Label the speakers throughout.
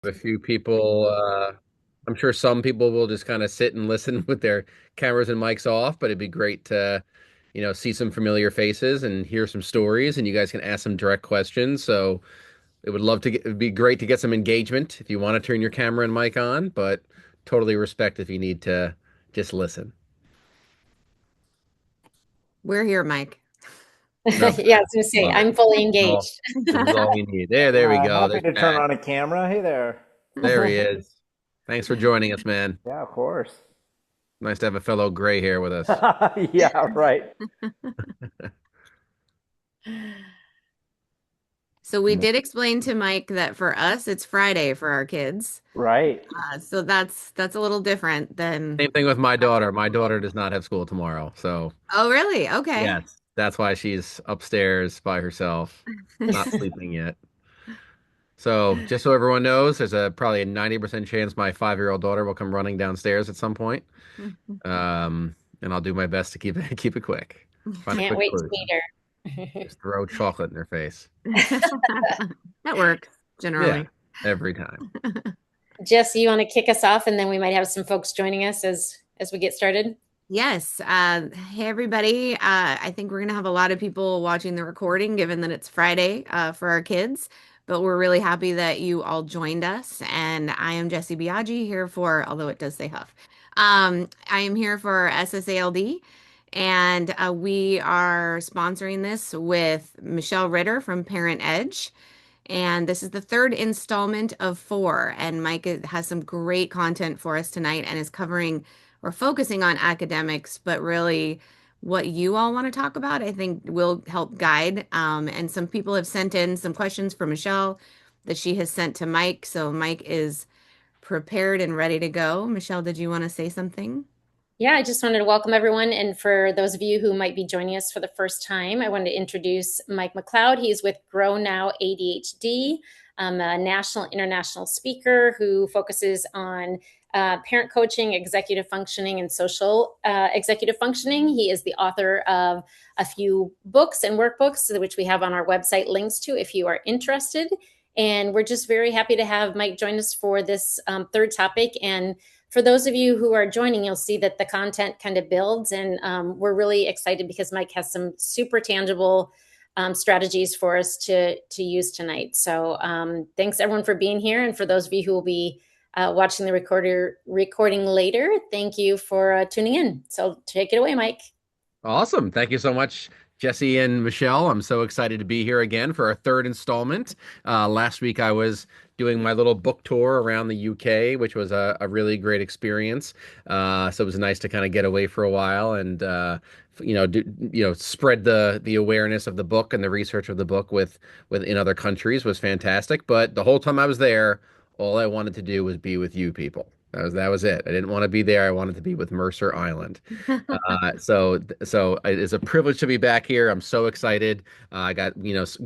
Speaker 1: A few people, I'm sure some people will just kind of sit and listen with their cameras and mics off, but it'd be great to, see some familiar faces and hear some stories, and you guys can ask some direct questions. So it'd be great to get some engagement if you want to turn your camera and mic on, but totally respect if you need to just listen.
Speaker 2: We're here, Mike.
Speaker 1: Okay.
Speaker 3: Yeah, I was gonna say
Speaker 1: Love it.
Speaker 3: I'm fully
Speaker 1: This is all,
Speaker 3: engaged.
Speaker 1: this is all we need. There we go.
Speaker 4: Happy
Speaker 1: There's
Speaker 4: to turn
Speaker 1: Chad.
Speaker 4: on a camera. Hey there.
Speaker 1: There he is. Thanks for joining us, man.
Speaker 4: Yeah, of course.
Speaker 1: Nice to have a fellow gray hair with us.
Speaker 4: Yeah, right.
Speaker 2: So we did explain to Mike that for us it's Friday for our kids.
Speaker 4: Right.
Speaker 2: So that's a little different than.
Speaker 1: Same thing with my daughter. My daughter does not have school tomorrow. So,
Speaker 2: Oh, really? Okay.
Speaker 1: yes, that's why she's upstairs by herself, not sleeping yet. So, just so everyone knows, there's probably a 90% chance my 5-year-old daughter will come running downstairs at some point. And I'll do my best to keep it quick. Find a
Speaker 3: Can't
Speaker 1: quick
Speaker 3: wait to
Speaker 1: solution.
Speaker 3: meet her.
Speaker 1: Just throw chocolate in her face.
Speaker 2: That works
Speaker 1: Yeah,
Speaker 2: generally.
Speaker 1: every time.
Speaker 3: Jesse, you want to kick us off, and then we might have some folks joining us as we get started.
Speaker 2: Yes. Hey, everybody. I think we're going to have a lot of people watching the recording, given that it's Friday for our kids. But we're really happy that you all joined us. And I am Jessie Biaggi here for, although it does say Huff, I am here for SSALD. And we are sponsoring this with Michelle Ritter from Parent Edge. And this is the third installment of four. And Mike has some great content for us tonight and is covering or focusing on academics, but really what you all want to talk about, I think will help guide. And some people have sent in some questions for Michelle that she has sent to Mike. So Mike is prepared and ready to go. Michelle, did you want to say something?
Speaker 3: Yeah, I just wanted to welcome everyone. And for those of you who might be joining us for the first time, I wanted to introduce Mike McLeod. He's with Grow Now ADHD, a national, international speaker who focuses on parent coaching, executive functioning, and social executive functioning. He is the author of a few books and workbooks, which we have on our website links to if you are interested. And we're just very happy to have Mike join us for this third topic. And for those of you who are joining, you'll see that the content kind of builds, and we're really excited because Mike has some super tangible strategies for us to use tonight. So thanks everyone for being here, and for those of you who will be watching the recording later, thank you for tuning in. So take it away, Mike.
Speaker 1: Awesome. Thank you so much, Jesse and Michelle. I'm so excited to be here again for our third installment. Last week I was doing my little book tour around the UK, which was a really great experience. So it was nice to kind of get away for a while and spread the awareness of the book and the research of the book within other countries was fantastic. But the whole time I was there, all I wanted to do was be with you people. That was it. I didn't want to be there. I wanted to be with Mercer Island. So it's a privilege to be back here. I'm so excited. I got,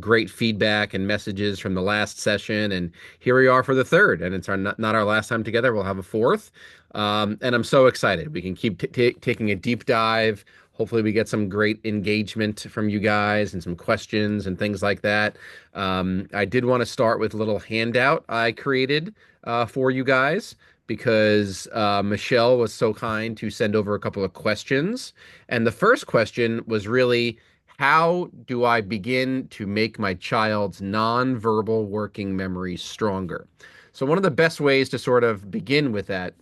Speaker 1: great feedback and messages from the last session, and here we are for the third. And it's not our last time together. We'll have a fourth. And I'm so excited. We can keep taking a deep dive. Hopefully, we get some great engagement from you guys and some questions and things like that. I did want to start with a little handout I created for you guys because Michelle was so kind to send over a couple of questions. And the first question was really, how do I begin to make my child's nonverbal working memory stronger? So, one of the best ways to sort of begin with that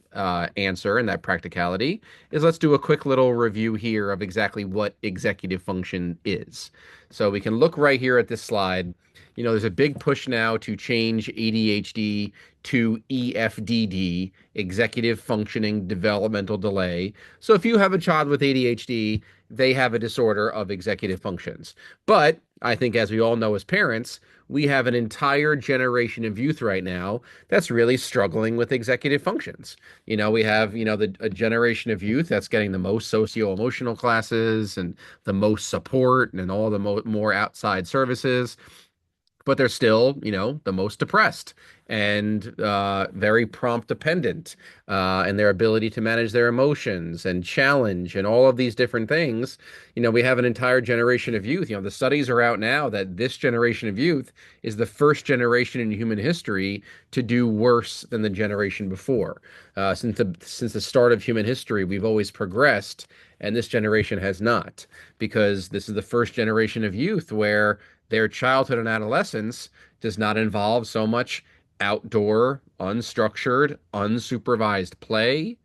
Speaker 1: answer and that practicality is let's do a quick little review here of exactly what executive function is. So, we can look right here at this slide. There's a big push now to change ADHD to EFDD, executive functioning developmental delay. So if you have a child with ADHD, they have a disorder of executive functions. But I think, as we all know as parents, we have an entire generation of youth right now that's really struggling with executive functions. We have, a generation of youth that's getting the most socio-emotional classes and the most support and all the more outside services, but they're still, the most depressed. and very prompt dependent, and their ability to manage their emotions and challenge and all of these different things. We have an entire generation of youth. The studies are out now that this generation of youth is the first generation in human history to do worse than the generation before. Since the start of human history, we've always progressed, and this generation has not, because this is the first generation of youth where their childhood and adolescence does not involve so much outdoor, unstructured, unsupervised play,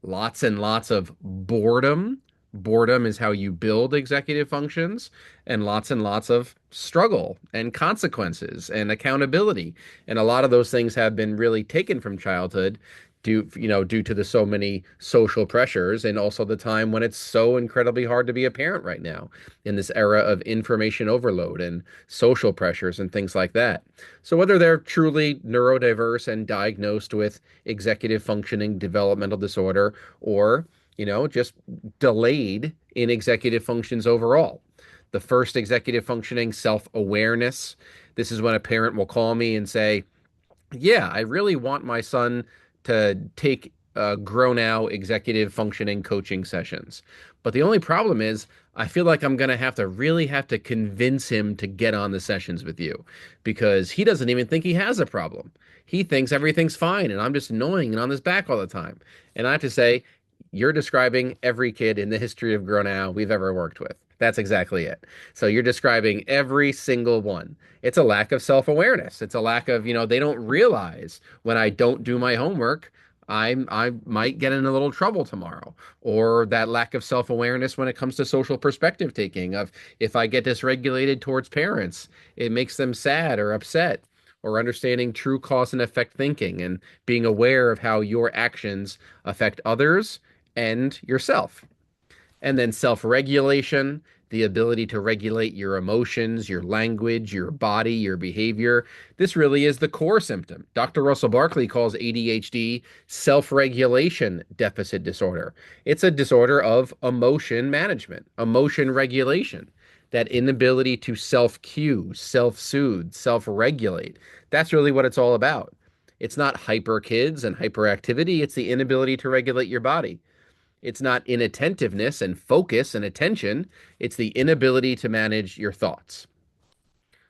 Speaker 1: lots and lots of boredom. Boredom is how you build executive functions, and lots of struggle and consequences and accountability. And a lot of those things have been really taken from childhood due to the so many social pressures, and also the time when it's so incredibly hard to be a parent right now in this era of information overload and social pressures and things like that. So whether they're truly neurodiverse and diagnosed with executive functioning developmental disorder, or just delayed in executive functions overall. The first executive functioning, self-awareness. This is when a parent will call me and say, yeah, I really want my son to take Grow Now executive functioning coaching sessions. But the only problem is, I feel like I'm going to have to convince him to get on the sessions with you, because he doesn't even think he has a problem. He thinks everything's fine and I'm just annoying and on his back all the time. And I have to say, you're describing every kid in the history of Grow Now we've ever worked with. That's exactly it. So you're describing every single one. It's a lack of self-awareness. It's a lack of, they don't realize when I don't do my homework, I might get in a little trouble tomorrow. Or that lack of self-awareness when it comes to social perspective taking, of if I get dysregulated towards parents, it makes them sad or upset. Or understanding true cause and effect thinking and being aware of how your actions affect others and yourself. And then self-regulation, the ability to regulate your emotions, your language, your body, your behavior. This really is the core symptom. Dr. Russell Barkley calls ADHD self-regulation deficit disorder. It's a disorder of emotion management, emotion regulation, that inability to self-cue, self-soothe, self-regulate. That's really what it's all about. It's not hyper kids and hyperactivity. It's the inability to regulate your body. It's not inattentiveness and focus and attention. It's the inability to manage your thoughts.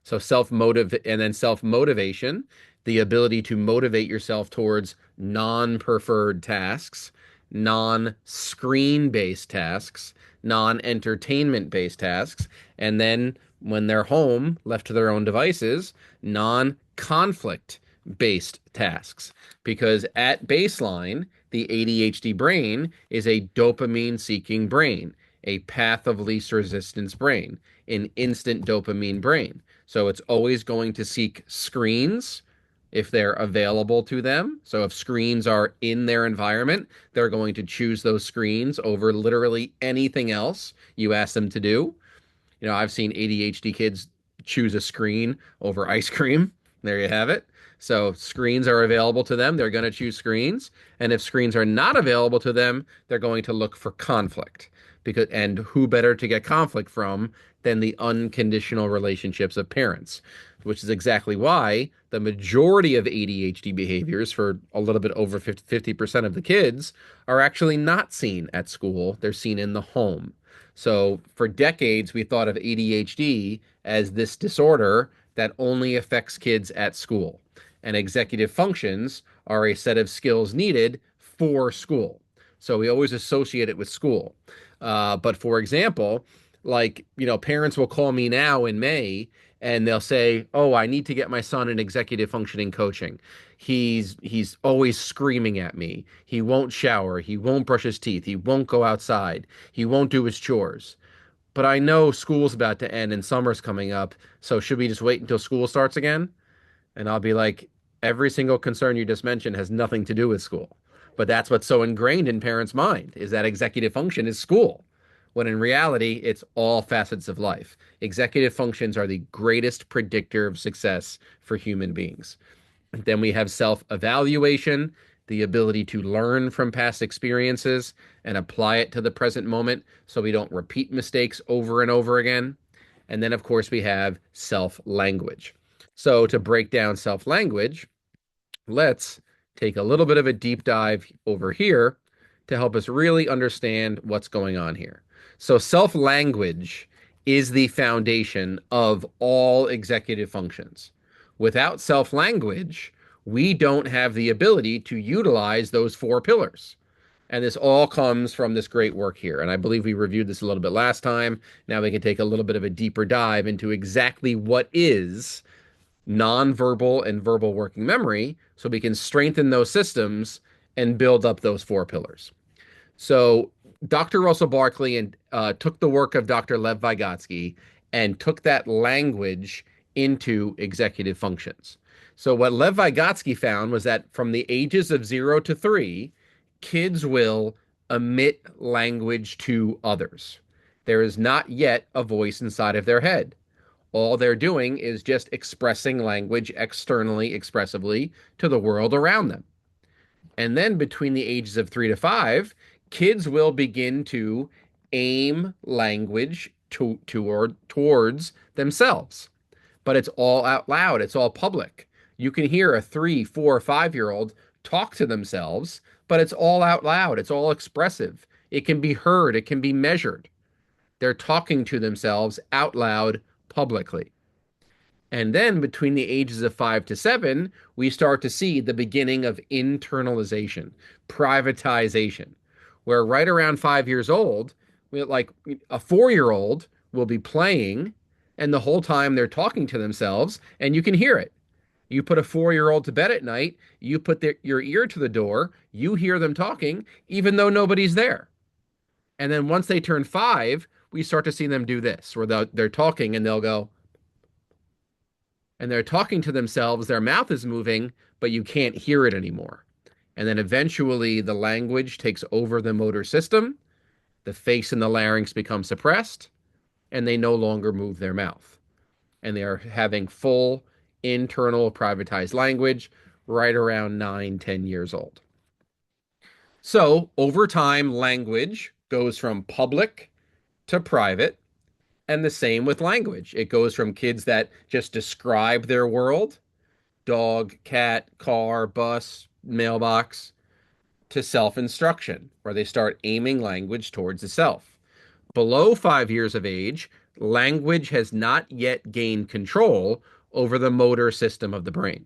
Speaker 1: So self-motivation, the ability to motivate yourself towards non-preferred tasks, non-screen-based tasks, non-entertainment-based tasks, and then when they're home, left to their own devices, non-conflict based tasks. Because at baseline, the ADHD brain is a dopamine seeking brain, a path of least resistance brain, an instant dopamine brain. So it's always going to seek screens if they're available to them. So if screens are in their environment, they're going to choose those screens over literally anything else you ask them to do. I've seen ADHD kids choose a screen over ice cream. There you have it. So screens are available to them, they're going to choose screens. And if screens are not available to them, they're going to look for conflict. And who better to get conflict from than the unconditional relationships of parents, which is exactly why the majority of ADHD behaviors, for a little bit over 50% of the kids, are actually not seen at school. They're seen in the home. So for decades, we thought of ADHD as this disorder that only affects kids at school. And executive functions are a set of skills needed for school. So we always associate it with school. But for example, parents will call me now in May and they'll say, "Oh, I need to get my son in executive functioning coaching. He's always screaming at me. He won't shower. He won't brush his teeth. He won't go outside. He won't do his chores. But I know school's about to end and summer's coming up. So should we just wait until school starts again?" And I'll be like, every single concern you just mentioned has nothing to do with school. But that's what's so ingrained in parents' mind, is that executive function is school, when in reality, it's all facets of life. Executive functions are the greatest predictor of success for human beings. Then we have self-evaluation, the ability to learn from past experiences and apply it to the present moment so we don't repeat mistakes over and over again. And then, of course, we have self-language. So to break down self-language, let's take a little bit of a deep dive over here to help us really understand what's going on here. So self-language is the foundation of all executive functions. Without self-language, we don't have the ability to utilize those four pillars. And this all comes from this great work here. And I believe we reviewed this a little bit last time. Now we can take a little bit of a deeper dive into exactly what is nonverbal and verbal working memory so we can strengthen those systems and build up those four pillars. So Dr. Russell Barkley took the work of Dr. Lev Vygotsky and took that language into executive functions. So what Lev Vygotsky found was that from the ages of 0 to 3, kids will emit language to others. There is not yet a voice inside of their head. All they're doing is just expressing language externally, expressively to the world around them. And then between the ages of 3 to 5, kids will begin to aim language towards themselves. But it's all out loud, it's all public. You can hear a 3, 4, 5-year-old talk to themselves, but it's all out loud, it's all expressive. It can be heard, it can be measured. They're talking to themselves out loud publicly. And then between the ages of 5 to 7, we start to see the beginning of internalization, privatization, where right around 5 years old, like a 4-year-old will be playing, and the whole time they're talking to themselves, and you can hear it. You put a 4-year-old to bed at night, you put your ear to the door, you hear them talking, even though nobody's there. And then once they turn 5, we start to see them do this, where they're talking and they'll go, and they're talking to themselves, their mouth is moving, but you can't hear it anymore. And then eventually the language takes over the motor system, the face and the larynx become suppressed, and they no longer move their mouth. And they are having full internal privatized language right around 9, 10 years old. So over time, language goes from public to private, and the same with language. It goes from kids that just describe their world, dog, cat, car, bus, mailbox, to self-instruction, where they start aiming language towards the self. Below 5 years of age, language has not yet gained control over the motor system of the brain.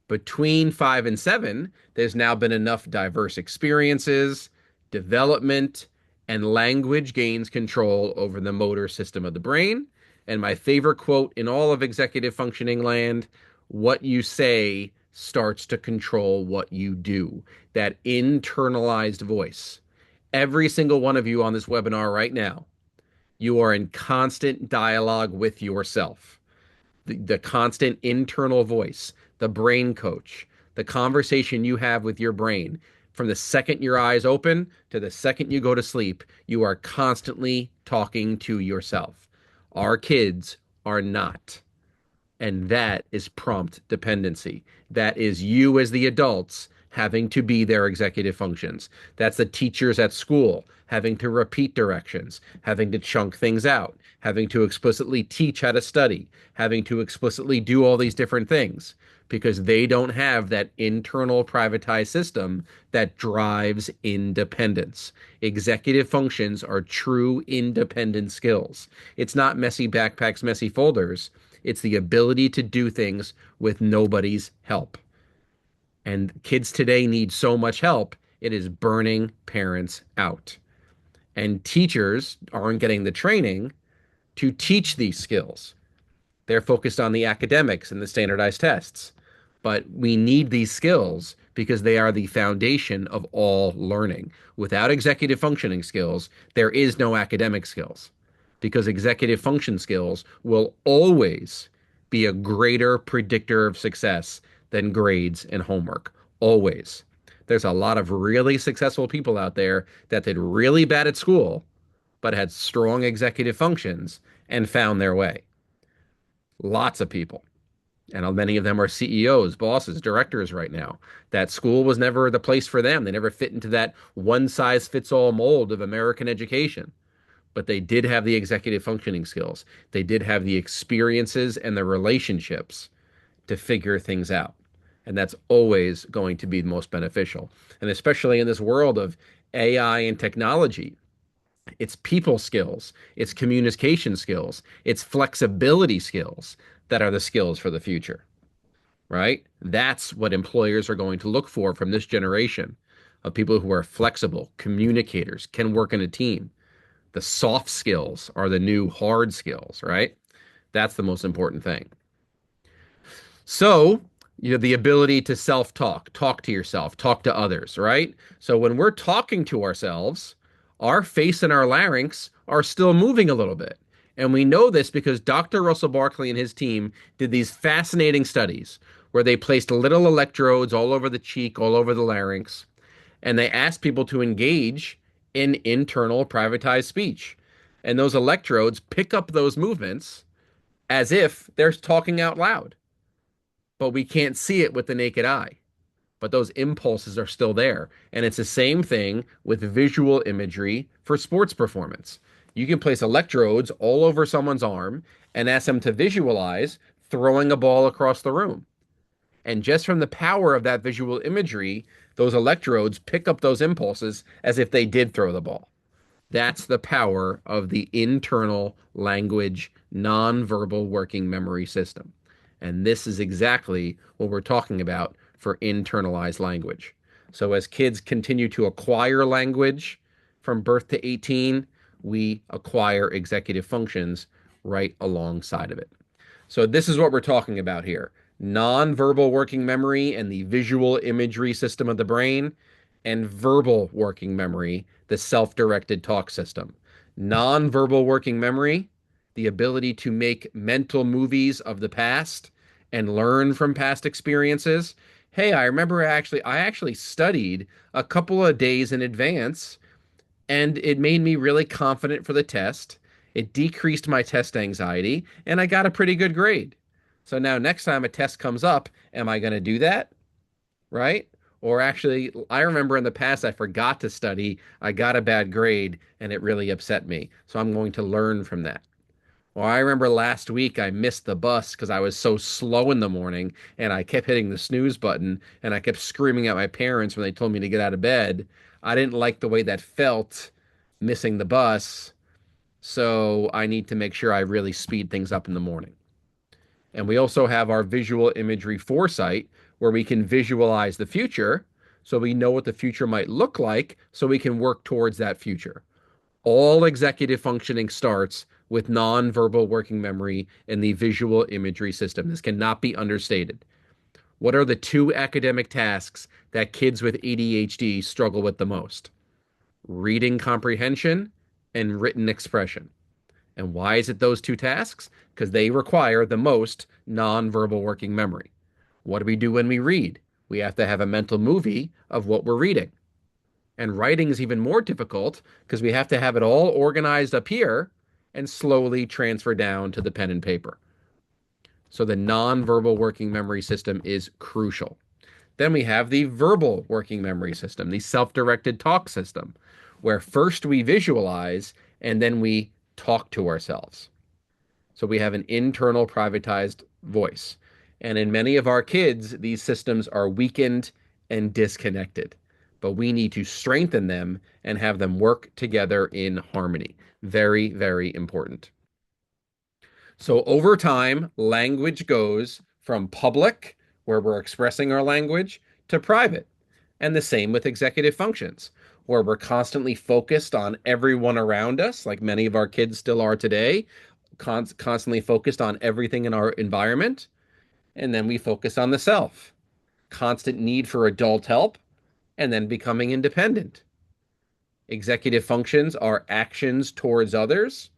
Speaker 1: Between 5 and 7, there's now been enough diverse experiences, development, and language gains control over the motor system of the brain. And my favorite quote in all of executive functioning land, what you say starts to control what you do. That internalized voice. Every single one of you on this webinar right now, you are in constant dialogue with yourself. The constant internal voice, the brain coach, the conversation you have with your brain. From the second your eyes open to the second you go to sleep, you are constantly talking to yourself. Our kids are not. And that is prompt dependency. That is you as the adults having to be their executive functions. That's the teachers at school having to repeat directions, having to chunk things out, having to explicitly teach how to study, having to explicitly do all these different things because they don't have that internal privatized system that drives independence. Executive functions are true independent skills. It's not messy backpacks, messy folders. It's the ability to do things with nobody's help. And kids today need so much help, it is burning parents out. And teachers aren't getting the training to teach these skills. They're focused on the academics and the standardized tests. But we need these skills because they are the foundation of all learning. Without executive functioning skills, there is no academic skills. Because executive function skills will always be a greater predictor of success than grades and homework. Always. There's a lot of really successful people out there that did really bad at school, but had strong executive functions and found their way. Lots of people. And many of them are CEOs, bosses, directors right now. That school was never the place for them. They never fit into that one-size-fits-all mold of American education. But they did have the executive functioning skills. They did have the experiences and the relationships to figure things out. And that's always going to be most beneficial. And especially in this world of AI and technology, it's people skills, it's communication skills, it's flexibility skills that are the skills for the future, right? That's what employers are going to look for from this generation of people who are flexible, communicators, can work in a team. The soft skills are the new hard skills, right? That's the most important thing. So, the ability to self-talk, talk to yourself, talk to others, right? So when we're talking to ourselves, our face and our larynx are still moving a little bit. And we know this because Dr. Russell Barkley and his team did these fascinating studies where they placed little electrodes all over the cheek, all over the larynx, and they asked people to engage in internal privatized speech. And those electrodes pick up those movements as if they're talking out loud, but we can't see it with the naked eye. But those impulses are still there. And it's the same thing with visual imagery for sports performance. You can place electrodes all over someone's arm and ask them to visualize throwing a ball across the room. And just from the power of that visual imagery, those electrodes pick up those impulses as if they did throw the ball. That's the power of the internal language, nonverbal working memory system. And this is exactly what we're talking about for internalized language. So as kids continue to acquire language from birth to 18, we acquire executive functions right alongside of it. So this is what we're talking about here. Nonverbal working memory and the visual imagery system of the brain, and verbal working memory, the self-directed talk system. Nonverbal working memory, the ability to make mental movies of the past and learn from past experiences. Hey, I remember I actually studied a couple of days in advance, and it made me really confident for the test. It decreased my test anxiety, and I got a pretty good grade. So now next time a test comes up, am I going to do that? Right? Or actually, I remember in the past I forgot to study, I got a bad grade, and it really upset me. So I'm going to learn from that. Or I remember last week I missed the bus because I was so slow in the morning and I kept hitting the snooze button and I kept screaming at my parents when they told me to get out of bed. I didn't like the way that felt missing the bus. So I need to make sure I really speed things up in the morning. And we also have our visual imagery foresight, where we can visualize the future so we know what the future might look like so we can work towards that future. All executive functioning starts with nonverbal working memory and the visual imagery system. This cannot be understated. What are the two academic tasks that kids with ADHD struggle with the most? Reading comprehension and written expression. And why is it those two tasks? Because they require the most nonverbal working memory. What do we do when we read? We have to have a mental movie of what we're reading. And writing is even more difficult because we have to have it all organized up here and slowly transfer down to the pen and paper. So the nonverbal working memory system is crucial. Then we have the verbal working memory system, the self-directed talk system, where first we visualize and then we talk to ourselves. So we have an internal privatized voice. And in many of our kids, these systems are weakened and disconnected. But we need to strengthen them and have them work together in harmony. Very, very important. So over time, language goes from public, where we're expressing our language, to private. And the same with executive functions, where we're constantly focused on everyone around us, like many of our kids still are today, constantly focused on everything in our environment. And then we focus on the self, constant need for adult help, and then becoming independent. Executive functions are actions towards others,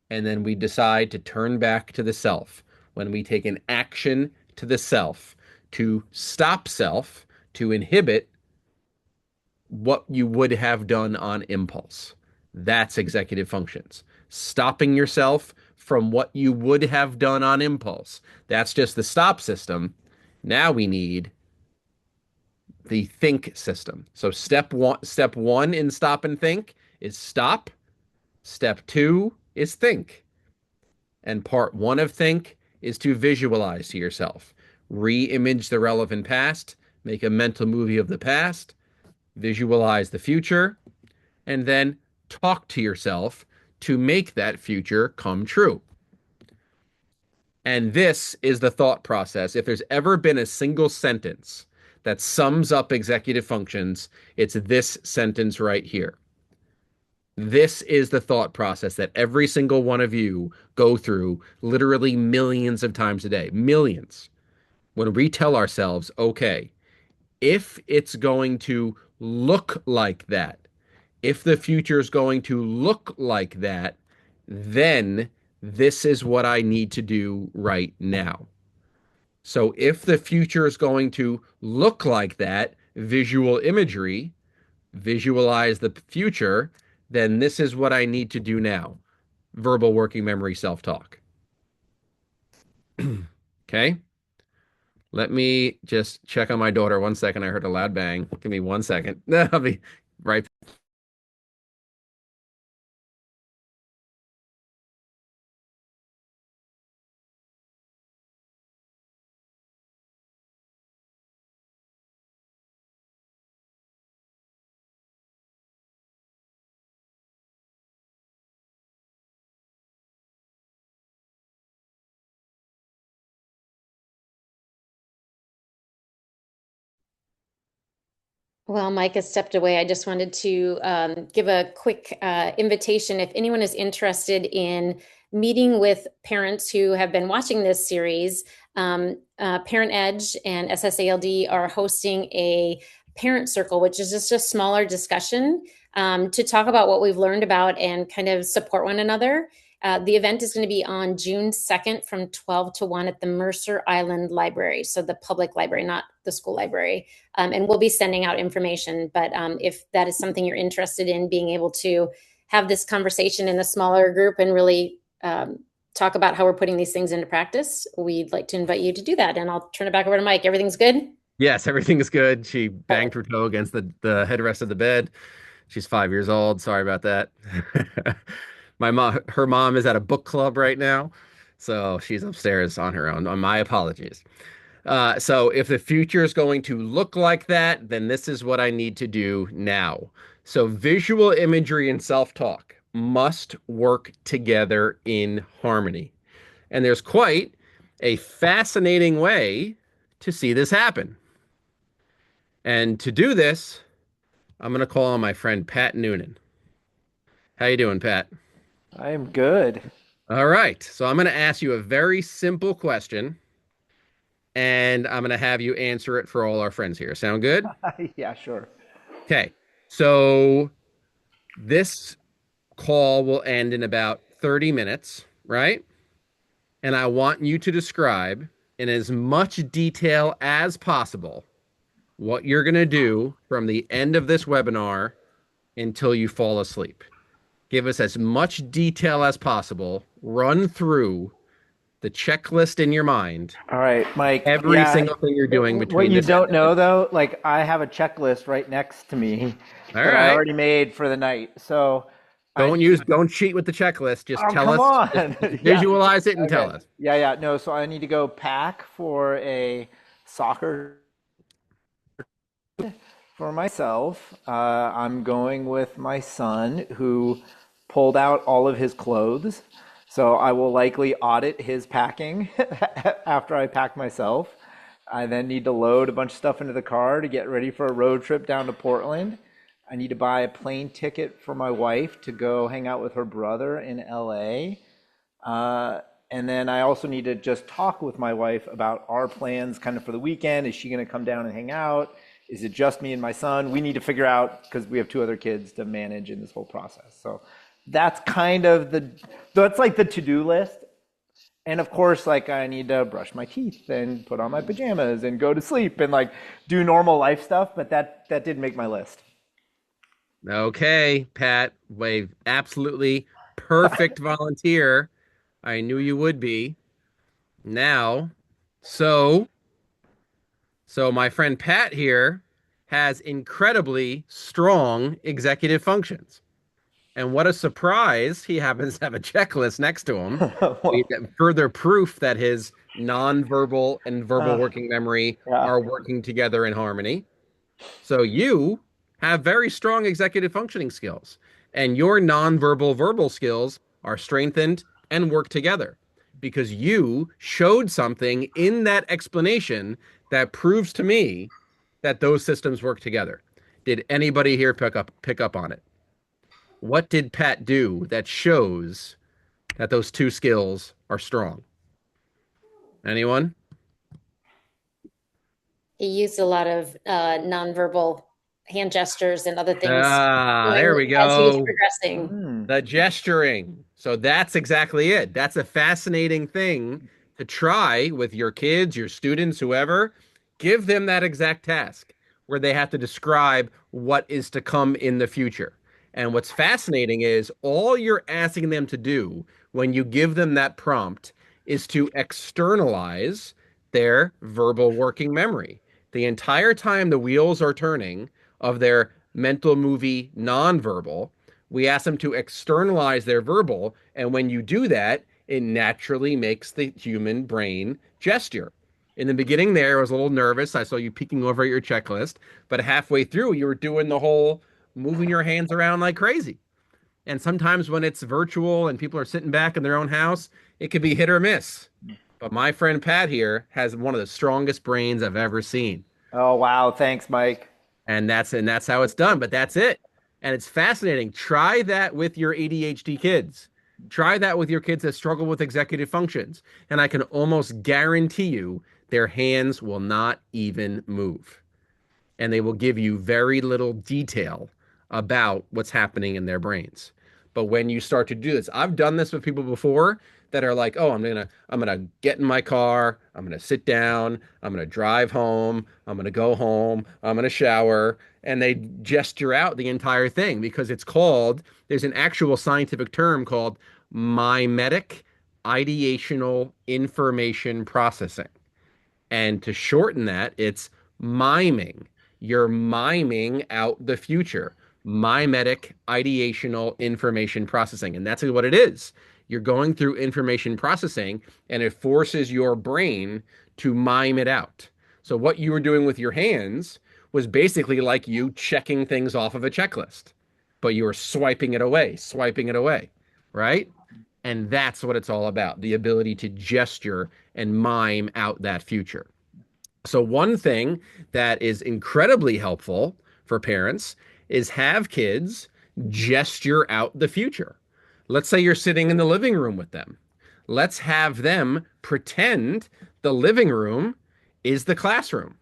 Speaker 1: and then we decide to turn back to the self when we take an action to the self, to stop self, to inhibit what you would have done on impulse. That's executive functions. Stopping yourself from what you would have done on impulse. That's just the stop system. Now we need the think system. So step one in stop and think is stop. Step two is think. And part one of think is to visualize to yourself. re-image the relevant past, make a mental movie of the past, visualize the future, and then talk to yourself to make that future come true. And this is the thought process. If there's ever been a single sentence that sums up executive functions, it's this sentence right here. This is the thought process that every single one of you go through literally millions of times a day. Millions. When we tell ourselves, okay, if it's going to look like that, if the future is going to look like that, then this is what I need to do right now. So if the future is going to look like that, visual imagery, visualize the future, then this is what I need to do now. Verbal working memory self-talk. Okay. Let me just check on my daughter 1 second. I heard a loud bang. Give me 1 second. I'll be right.
Speaker 3: Well, Mike has stepped away. I just wanted to give a quick invitation. If anyone is interested in meeting with parents who have been watching this series, Parent Edge and SSALD are hosting a parent circle, which is just a smaller discussion to talk about what we've learned about and kind of support one another. The event is going to be on June 2nd from 12 to 1 at the Mercer Island Library. So the public library, not the school library. And we'll be sending out information. But if that is something you're interested in, being able to have this conversation in a smaller group and really talk about how we're putting these things into practice, we'd like to invite you to do that. And I'll turn it back over to Mike. Everything's good?
Speaker 1: Yes, everything is good. She banged her toe against the headrest of the bed. She's 5 years old. Sorry about that. Her mom is at a book club right now, so she's upstairs on her own. My apologies. So if the future is going to look like that, then this is what I need to do now. So visual imagery and self-talk must work together in harmony. And there's quite a fascinating way to see this happen. And to do this, I'm going to call on my friend Pat Noonan. How you doing, Pat?
Speaker 4: I am good.
Speaker 1: All right. So I'm going to ask you a very simple question, and I'm going to have you answer it for all our friends here. Sound good?
Speaker 4: Yeah, sure.
Speaker 1: Okay. So this call will end in about 30 minutes, right? And I want you to describe in as much detail as possible what you're going to do from the end of this webinar until you fall asleep. Give us as much detail as possible. Run through the checklist in your mind.
Speaker 4: All right, Mike.
Speaker 1: Every single thing you're doing between
Speaker 4: What you
Speaker 1: this
Speaker 4: don't know, though, like I have a checklist right next to me that I already made for the night. So
Speaker 1: don't cheat with the checklist. Just tell us. Just visualize it and tell us.
Speaker 4: Yeah. No, so I need to go pack for a soccer for myself. I'm going with my son who pulled out all of his clothes. So I will likely audit his packing after I pack myself. I then need to load a bunch of stuff into the car to get ready for a road trip down to Portland. I need to buy a plane ticket for my wife to go hang out with her brother in LA. And then I also need to just talk with my wife about our plans kind of for the weekend. Is she going to come down and hang out? Is it just me and my son? We need to figure out, because we have 2 other kids to manage in this whole process. So that's kind of that's like the to-do list. And of course, like I need to brush my teeth and put on my pajamas and go to sleep and like do normal life stuff. But that didn't make my list.
Speaker 1: Okay, Pat, wave, absolutely perfect volunteer. I knew you would be. Now, so my friend Pat here has incredibly strong executive functions. And what a surprise, he happens to have a checklist next to him. Further proof that his nonverbal and verbal
Speaker 4: Uh,
Speaker 1: working memory
Speaker 4: yeah.
Speaker 1: are working together in harmony. So you have very strong executive functioning skills, and your nonverbal verbal skills are strengthened and work together because you showed something in that explanation that proves to me that those systems work together. Did anybody here pick up on it? What did Pat do that shows that those two skills are strong? Anyone?
Speaker 3: He used a lot of nonverbal hand gestures and other things
Speaker 1: Ah, there
Speaker 3: showing
Speaker 1: we
Speaker 3: as he was
Speaker 1: go.
Speaker 3: progressing.
Speaker 4: Mm.
Speaker 1: The gesturing. So that's exactly it. That's a fascinating thing to try with your kids, your students, whoever. Give them that exact task where they have to describe what is to come in the future. And what's fascinating is all you're asking them to do when you give them that prompt is to externalize their verbal working memory. The entire time the wheels are turning of their mental movie nonverbal, we ask them to externalize their verbal. And when you do that, it naturally makes the human brain gesture. In the beginning, there, I was a little nervous. I saw you peeking over at your checklist, but halfway through, you were doing the whole moving your hands around like crazy. And sometimes when it's virtual and people are sitting back in their own house, it could be hit or miss. But my friend Pat here has one of the strongest brains I've ever seen.
Speaker 4: Oh, wow. Thanks, Mike.
Speaker 1: And that's how it's done, but that's it. And it's fascinating. Try that with your ADHD kids. Try that with your kids that struggle with executive functions, and I can almost guarantee you their hands will not even move, and they will give you very little detail about what's happening in their brains. But when you start to do this, I've done this with people before that are like, "Oh, I'm gonna get in my car, I'm gonna sit down, I'm gonna drive home, I'm gonna go home, I'm gonna shower," and they gesture out the entire thing because there's an actual scientific term called mimetic ideational information processing. And to shorten that, it's miming. You're miming out the future. Mimetic ideational information processing. And that's what it is. You're going through information processing and it forces your brain to mime it out. So what you were doing with your hands was basically like you checking things off of a checklist, but you were swiping it away, right? And that's what it's all about, the ability to gesture and mime out that future. So, one thing that is incredibly helpful for parents is have kids gesture out the future. Let's say you're sitting in the living room with them. Let's have them pretend the living room is the classroom.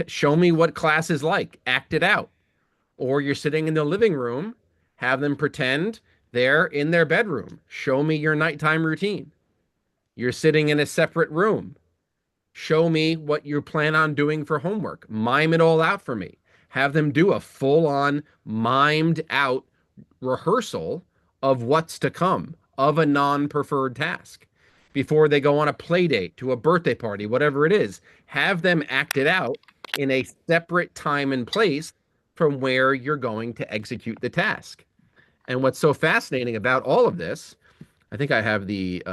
Speaker 1: Show me what class is like, act it out. Or you're sitting in the living room, have them pretend they're in their bedroom. Show me your nighttime routine. You're sitting in a separate room. Show me what you plan on doing for homework. Mime it all out for me. Have them do a full on mimed out rehearsal of what's to come, of a non preferred task. Before they go on a play date, to a birthday party, whatever it is, have them act it out in a separate time and place from where you're going to execute the task. And what's so fascinating about all of this, I think I have the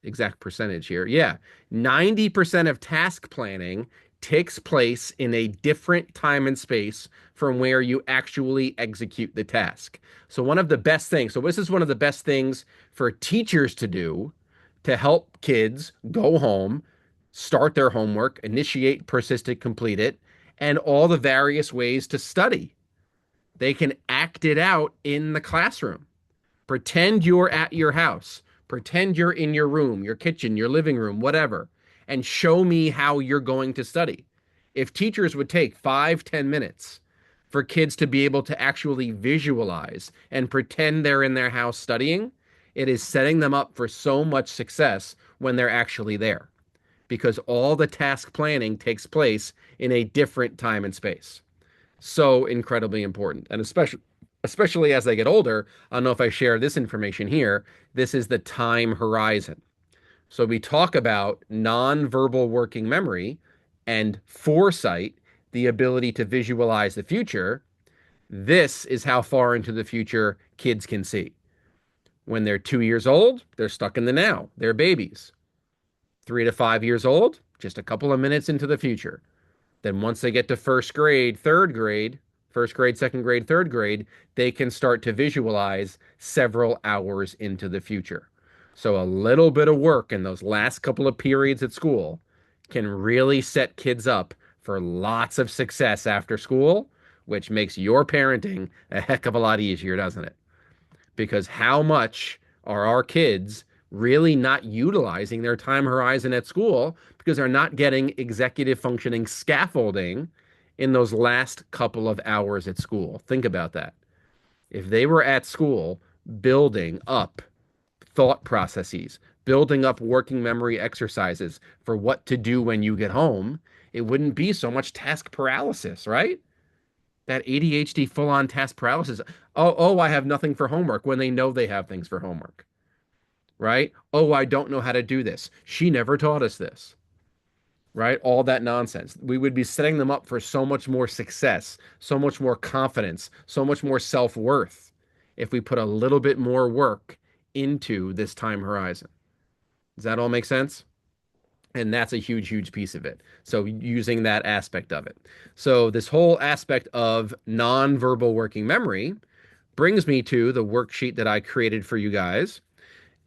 Speaker 1: exact percentage here. Yeah, 90% of task planning takes place in a different time and space from where you actually execute the task. So this is one of the best things for teachers to do to help kids go home, start their homework, initiate, persistent, complete it, and all the various ways to study. They can act it out in the classroom. Pretend you're at your house. Pretend you're in your room, your kitchen, your living room, whatever, and show me how you're going to study. If teachers would take 5, 10 minutes for kids to be able to actually visualize and pretend they're in their house studying, it is setting them up for so much success when they're actually there because all the task planning takes place in a different time and space. So incredibly important. And especially as they get older, I don't know if I share this information here. This is the time horizon. So we talk about nonverbal working memory and foresight, the ability to visualize the future. This is how far into the future kids can see. When they're 2 years old, they're stuck in the now. They're babies. 3 to 5 years old, just a couple of minutes into the future. Then once they get to first grade, third grade, first grade, second grade, third grade, they can start to visualize several hours into the future. So a little bit of work in those last couple of periods at school can really set kids up for lots of success after school, which makes your parenting a heck of a lot easier, doesn't it? Because how much are our kids really not utilizing their time horizon at school because they're not getting executive functioning scaffolding in those last couple of hours at school? Think about that. If they were at school building up thought processes, building up working memory exercises for what to do when you get home, it wouldn't be so much task paralysis, right? That ADHD full on task paralysis. Oh, I have nothing for homework when they know they have things for homework, right? Oh, I don't know how to do this. She never taught us this, right? All that nonsense. We would be setting them up for so much more success, so much more confidence, so much more self-worth if we put a little bit more work into this time horizon. Does that all make sense? And that's a huge, huge piece of it. So using that aspect of it. So this whole aspect of nonverbal working memory brings me to the worksheet that I created for you guys.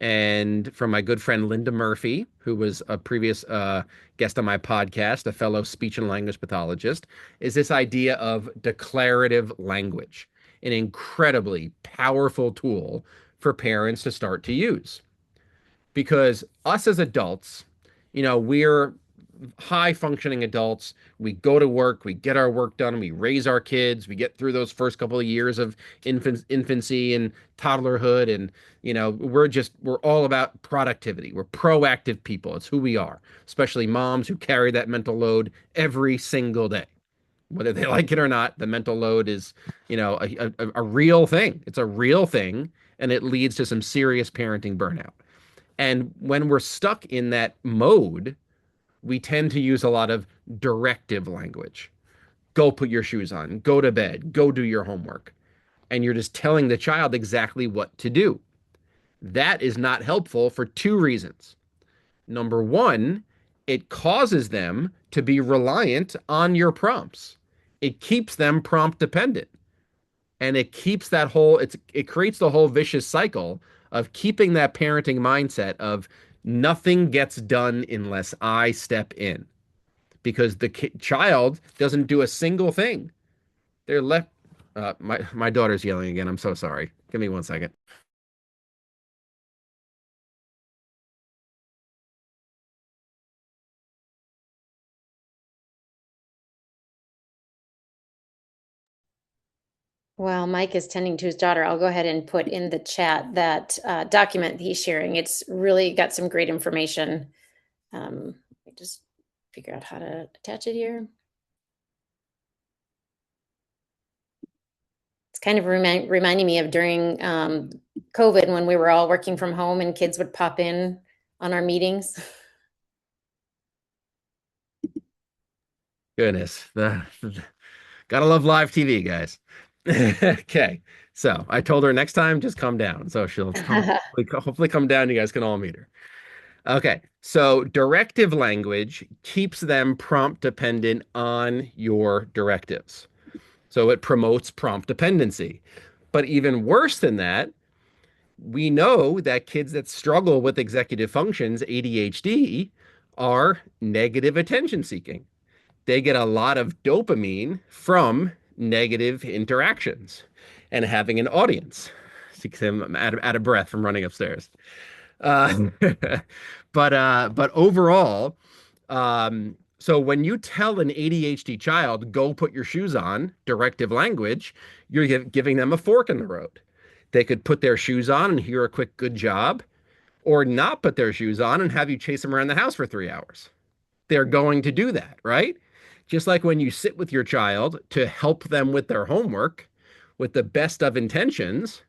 Speaker 1: And from my good friend Linda Murphy, who was a previous guest on my podcast, a fellow speech and language pathologist, is this idea of declarative language, an incredibly powerful tool for parents to start to use. Because us as adults, we're high functioning adults. We go to work, we get our work done, we raise our kids, we get through those first couple of years of infancy and toddlerhood. And, we're all about productivity. We're proactive people. It's who we are, especially moms who carry that mental load every single day. Whether they like it or not, the mental load is, a real thing. It's a real thing, and it leads to some serious parenting burnout. And when we're stuck in that mode, we tend to use a lot of directive language. Go put your shoes on, go to bed, go do your homework. And you're just telling the child exactly what to do. That is not helpful for two reasons. Number one, it causes them to be reliant on your prompts. It keeps them prompt dependent. And it keeps it creates the whole vicious cycle of keeping that parenting mindset of nothing gets done unless I step in, because the child doesn't do a single thing. They're left. My daughter's yelling again. I'm so sorry. Give me 1 second.
Speaker 3: While Mike is tending to his daughter, I'll go ahead and put in the chat that document he's sharing. It's really got some great information. Just figure out how to attach it here. It's kind of reminding me of during COVID when we were all working from home and kids would pop in on our meetings.
Speaker 1: Goodness. Gotta love live TV, guys. Okay. So I told her next time, just come down. So she'll hopefully come down. You guys can all meet her. Okay. So directive language keeps them prompt dependent on your directives. So it promotes prompt dependency. But even worse than that, we know that kids that struggle with executive functions, ADHD, are negative attention seeking. They get a lot of dopamine from negative interactions and having an audience. I'm out of breath from running upstairs. But overall, so when you tell an ADHD child, go put your shoes on, directive language, you're giving them a fork in the road. They could put their shoes on and hear a quick good job, or not put their shoes on and have you chase them around the house for 3 hours. They're going to do that, right? Just like when you sit with your child to help them with their homework with the best of intentions,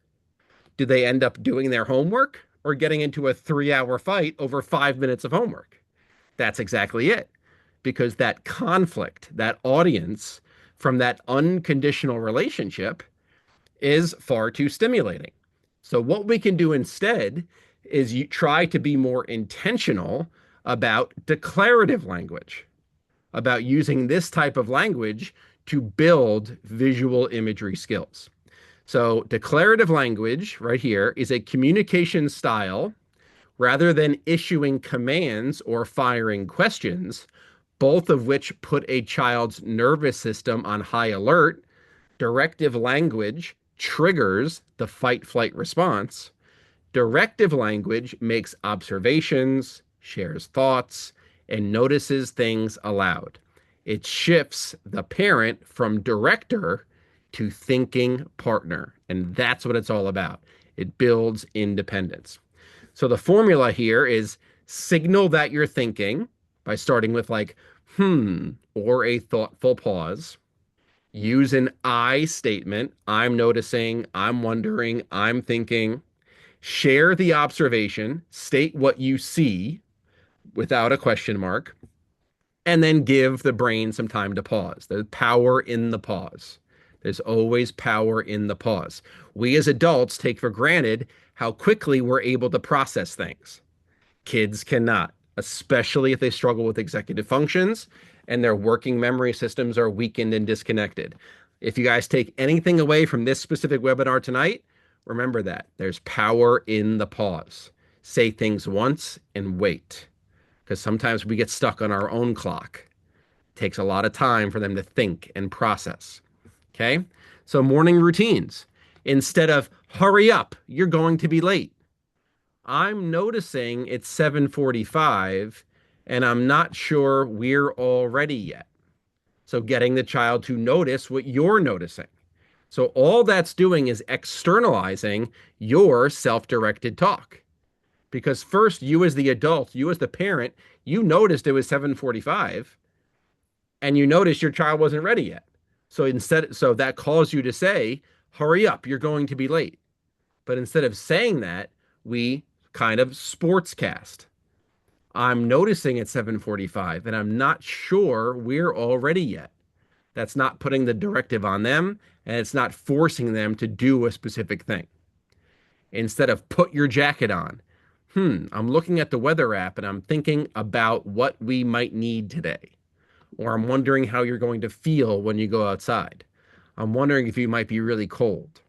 Speaker 1: do they end up doing their homework or getting into a 3-hour fight over 5 minutes of homework? That's exactly it. Because that conflict, that audience from that unconditional relationship is far too stimulating. So what we can do instead is you try to be more intentional about declarative language, about using this type of language to build visual imagery skills. So declarative language right here is a communication style rather than issuing commands or firing questions, both of which put a child's nervous system on high alert. Directive language triggers the fight flight response. Directive language makes observations, shares thoughts, and notices things aloud. It shifts the parent from director to thinking partner. And that's what it's all about. It builds independence. So the formula here is signal that you're thinking by starting with like, or a thoughtful pause. Use an I statement. I'm noticing, I'm wondering, I'm thinking. Share the observation, state what you see without a question mark, and then give the brain some time to pause. There's power in the pause. There's always power in the pause. We as adults take for granted how quickly we're able to process things. Kids cannot, especially if they struggle with executive functions and their working memory systems are weakened and disconnected. If you guys take anything away from this specific webinar tonight, remember that there's power in the pause. Say things once and wait, because sometimes we get stuck on our own clock. It takes a lot of time for them to think and process. Okay? So morning routines. Instead of hurry up, you're going to be late. I'm noticing it's 7:45 and I'm not sure we're all ready yet. So getting the child to notice what you're noticing. So all that's doing is externalizing your self-directed talk. Because first, you as the adult, you as the parent, you noticed it was 7:45 and you noticed your child wasn't ready yet. So that calls you to say, hurry up, you're going to be late. But instead of saying that, we kind of sportscast. I'm noticing it's 7:45 and I'm not sure we're all ready yet. That's not putting the directive on them and it's not forcing them to do a specific thing. Instead of put your jacket on, I'm looking at the weather app and I'm thinking about what we might need today. Or I'm wondering how you're going to feel when you go outside. I'm wondering if you might be really cold,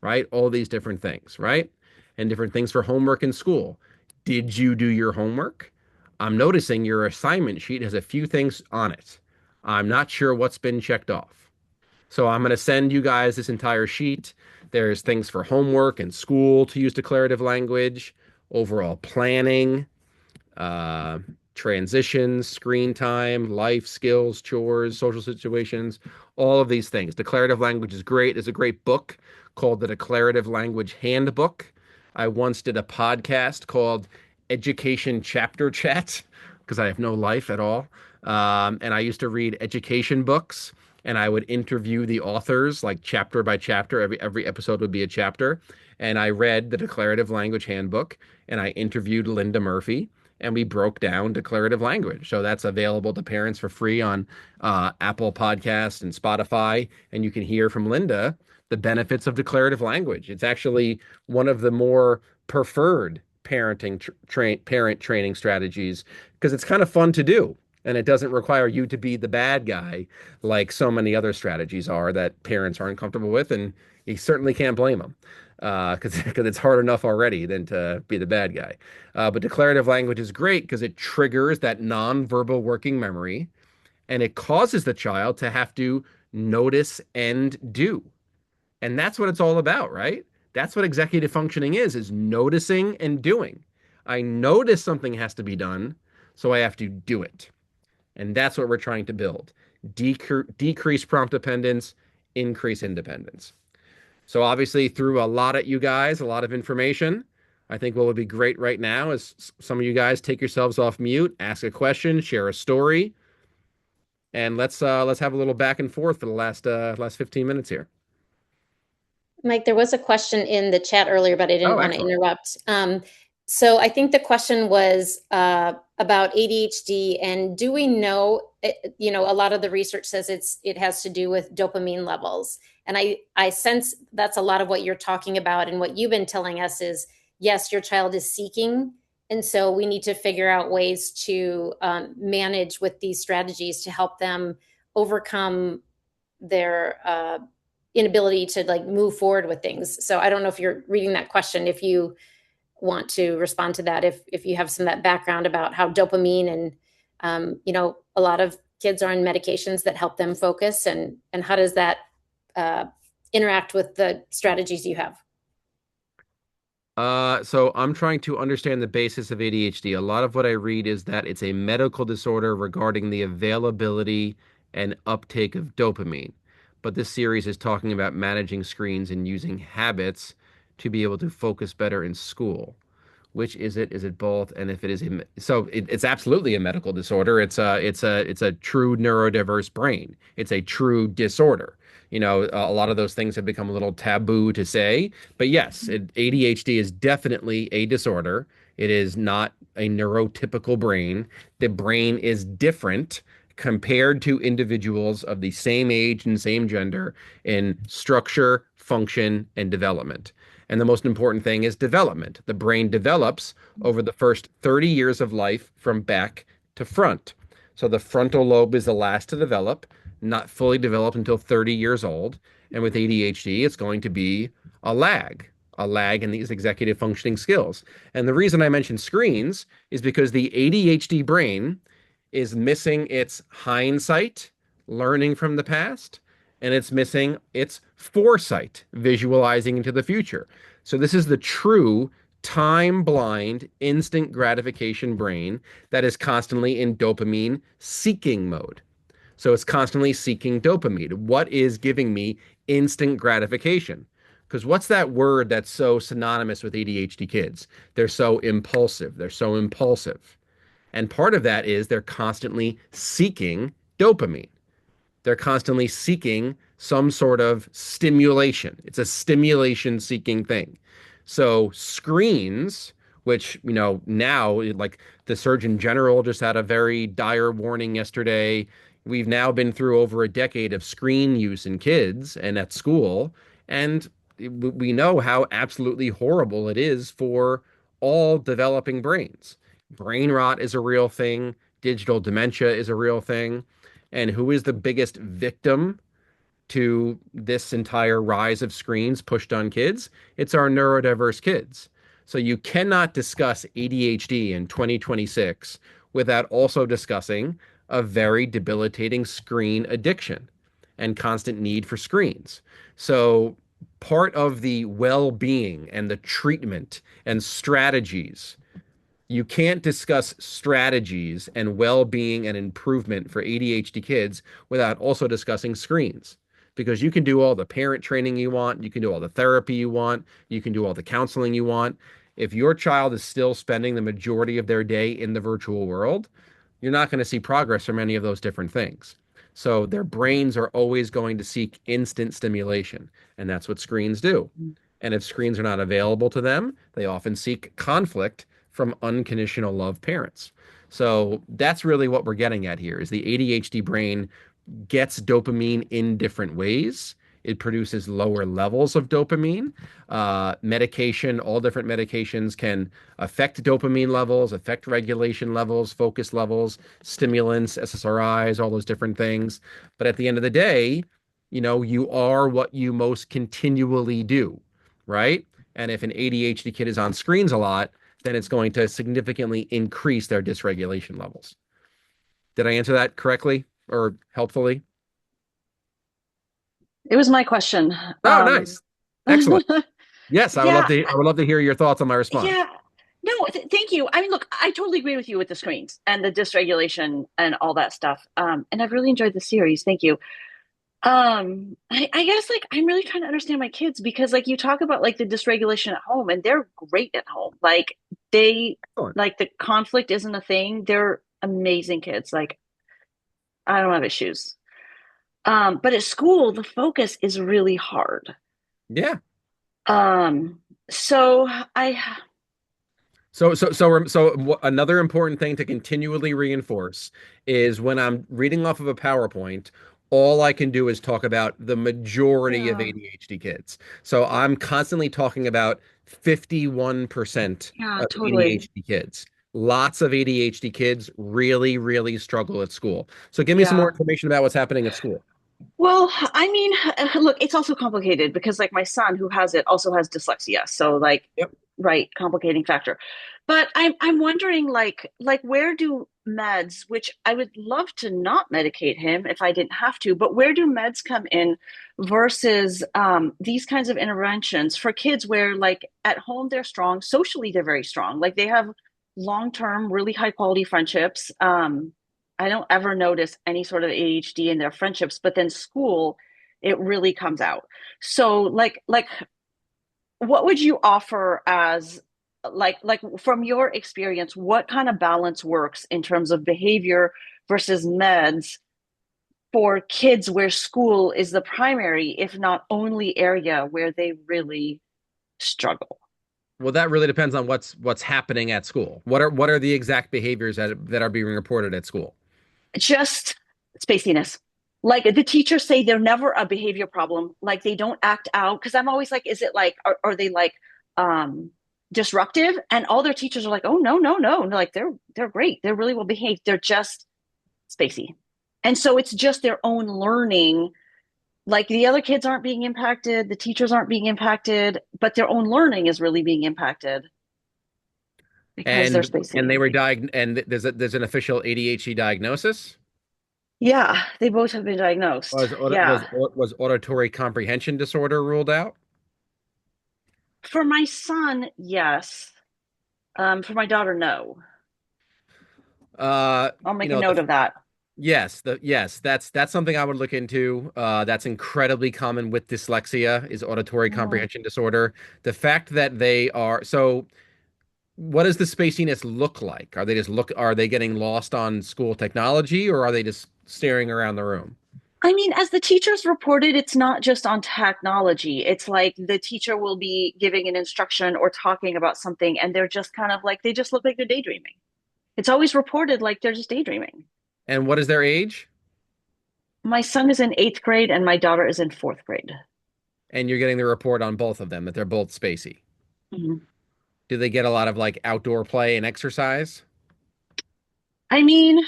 Speaker 1: right? All these different things, right? And different things for homework in school. Did you do your homework? I'm noticing your assignment sheet has a few things on it. I'm not sure what's been checked off. So I'm going to send you guys this entire sheet. There's things for homework and school to use declarative language, overall planning, transitions, screen time, life skills, chores, social situations, all of these things. Declarative language is great. There's a great book called the Declarative Language Handbook. I once did a podcast called Education Chapter Chat because I have no life at all. And I used to read education books and I would interview the authors like chapter by chapter. Every episode would be a chapter. And I read the Declarative Language Handbook and I interviewed Linda Murphy and we broke down declarative language. So that's available to parents for free on Apple Podcasts and Spotify. And you can hear from Linda the benefits of declarative language. It's actually one of the more preferred parenting parent training strategies because it's kind of fun to do. And it doesn't require you to be the bad guy like so many other strategies are that parents aren't comfortable with. And you certainly can't blame them because it's hard enough already than to be the bad guy. But declarative language is great because it triggers that nonverbal working memory and it causes the child to have to notice and do. And that's what it's all about, right? That's what executive functioning is noticing and doing. I notice something has to be done, so I have to do it. And that's what we're trying to build. Decrease prompt dependence, increase independence. So obviously threw a lot at you guys, a lot of information. I think what would be great right now is some of you guys take yourselves off mute, ask a question, share a story, and let's have a little back and forth for the last 15 minutes here.
Speaker 3: Mike, there was a question in the chat earlier, but I didn't want to interrupt. So I think the question was about ADHD, and do we know, a lot of the research says it has to do with dopamine levels. And I sense that's a lot of what you're talking about. And what you've been telling us is, yes, your child is seeking And so we need to figure out ways to manage with these strategies to help them overcome their inability to like move forward with things. So I don't know if you're reading that question, if you want to respond to that, if you have some of that background about how dopamine and a lot of kids are on medications that help them focus, and how does that interact with the strategies you have?
Speaker 1: So I'm trying to understand the basis of ADHD. A lot of what I read is that it's a medical disorder regarding the availability and uptake of dopamine. But this series is talking about managing screens and using habits to be able to focus better in school. Which is it? Is it both? And if it is, it's absolutely a medical disorder. It's a true neurodiverse brain. It's a true disorder. A lot of those things have become a little taboo to say, but yes, ADHD is definitely a disorder. It is not a neurotypical brain. The brain is different compared to individuals of the same age and same gender in structure, function, and development. And the most important thing is development. The brain develops over the first 30 years of life from back to front. So the frontal lobe is the last to develop, not fully developed until 30 years old. And with ADHD, it's going to be a lag in these executive functioning skills. And the reason I mention screens is because the ADHD brain is missing its hindsight, learning from the past, and it's missing its foresight, visualizing into the future. So this is the true time-blind, instant gratification brain that is constantly in dopamine seeking mode. So it's constantly seeking dopamine. What is giving me instant gratification? Because what's that word that's so synonymous with ADHD kids? They're so impulsive. They're so impulsive. And part of that is they're constantly seeking dopamine. They're constantly seeking some sort of stimulation. It's a stimulation seeking thing. So screens, which, now like the Surgeon General just had a very dire warning yesterday. We've now been through over a decade of screen use in kids and at school. And we know how absolutely horrible it is for all developing brains. Brain rot is a real thing. Digital dementia is a real thing. And who is the biggest victim to this entire rise of screens pushed on kids? It's our neurodiverse kids. So you cannot discuss ADHD in 2026 without also discussing a very debilitating screen addiction and constant need for screens. So part of the well-being and the treatment and strategies, you can't discuss strategies and well-being and improvement for ADHD kids without also discussing screens. Because you can do all the parent training you want, you can do all the therapy you want, you can do all the counseling you want. If your child is still spending the majority of their day in the virtual world, you're not going to see progress from any of those different things. So their brains are always going to seek instant stimulation, and that's what screens do. And if screens are not available to them, they often seek conflict from unconditional love parents. So that's really what we're getting at here is the ADHD brain gets dopamine in different ways. It produces lower levels of dopamine. Medication, all different medications can affect dopamine levels, affect regulation levels, focus levels, stimulants, SSRIs, all those different things. But at the end of the day, you are what you most continually do, right? And if an ADHD kid is on screens a lot, then it's going to significantly increase their dysregulation levels. Did I answer that correctly or helpfully?
Speaker 5: It was my question.
Speaker 1: Oh, nice. Excellent. Yes,
Speaker 5: Yeah,
Speaker 1: I would love to hear your thoughts on my response.
Speaker 5: yeah. No, thank you. I mean, look, I totally agree with you with the screens and the dysregulation and all that stuff. And I've really enjoyed the series. Thank you. I guess like I'm really trying to understand my kids because like you talk about like the dysregulation at home and they're great at home. Like they
Speaker 1: Excellent.
Speaker 5: like the conflict isn't a thing. They're amazing kids. Like I don't have issues. But at school, the focus is really hard.
Speaker 1: Yeah.
Speaker 5: Um, so I,
Speaker 1: Another important thing to continually reinforce is when I'm reading off of a PowerPoint all I can do is talk about the majority of
Speaker 5: Yeah.
Speaker 1: ADHD kids. So I'm constantly talking about 51%
Speaker 5: Yeah,
Speaker 1: of
Speaker 5: totally.
Speaker 1: ADHD kids. Lots of ADHD kids really, really struggle at school. So give me some more
Speaker 5: Yeah.
Speaker 1: information about what's happening at school.
Speaker 5: Well, I mean, look, it's also complicated because like my son who has it also has dyslexia. So like,
Speaker 1: Yep.
Speaker 5: right, complicating factor. But I'm wondering like where do meds, which I would love to not medicate him if I didn't have to, but where do meds come in versus these kinds of interventions for kids where like at home they're strong, socially they're very strong. Like they have long-term, really high quality friendships. I don't ever notice any sort of ADHD in their friendships, but then school, it really comes out. So like what would you offer as like from your experience, what kind of balance works in terms of behavior versus meds for kids where school is the primary, if not only area where they really struggle?
Speaker 1: Well, that really depends on what's happening at school. What are the exact behaviors that are being reported at school?
Speaker 5: Just spaciness. Like the teachers say they're never a behavior problem. Like they don't act out. Cause I'm always like, is it like, are they like um disruptive? And all their teachers are like, oh no, no, no. And they're like, they're great. They're really well behaved. They're just spacey. And so it's just their own learning. Like the other kids aren't being impacted, the teachers aren't being impacted, but their own learning is really being impacted because they're
Speaker 1: And they
Speaker 5: spacey.
Speaker 1: were and there's an official ADHD diagnosis.
Speaker 5: Yeah, they both have been diagnosed. Yeah.
Speaker 1: Was auditory comprehension disorder ruled out?
Speaker 5: For my son, yes. For my daughter, no.
Speaker 1: Uh,
Speaker 5: I'll
Speaker 1: you
Speaker 5: make a
Speaker 1: know,
Speaker 5: note of that.
Speaker 1: yes, that's something I would look into. That's incredibly common with dyslexia is auditory
Speaker 5: Oh.
Speaker 1: comprehension disorder. The fact that they are so what does the spaciness look like? Are they getting lost on school technology or are they just staring around the room?
Speaker 5: I mean, as the teachers reported, it's not just on technology. It's like the teacher will be giving an instruction or talking about something, and they're just kind of like, they just look like they're daydreaming. It's always reported like they're just daydreaming.
Speaker 1: And what is their age?
Speaker 5: My son is in eighth grade, and my daughter is in fourth grade.
Speaker 1: And you're getting the report on both of them that they're both spacey.
Speaker 5: Mhm.
Speaker 1: Do they get a lot of like outdoor play and exercise?
Speaker 5: I mean,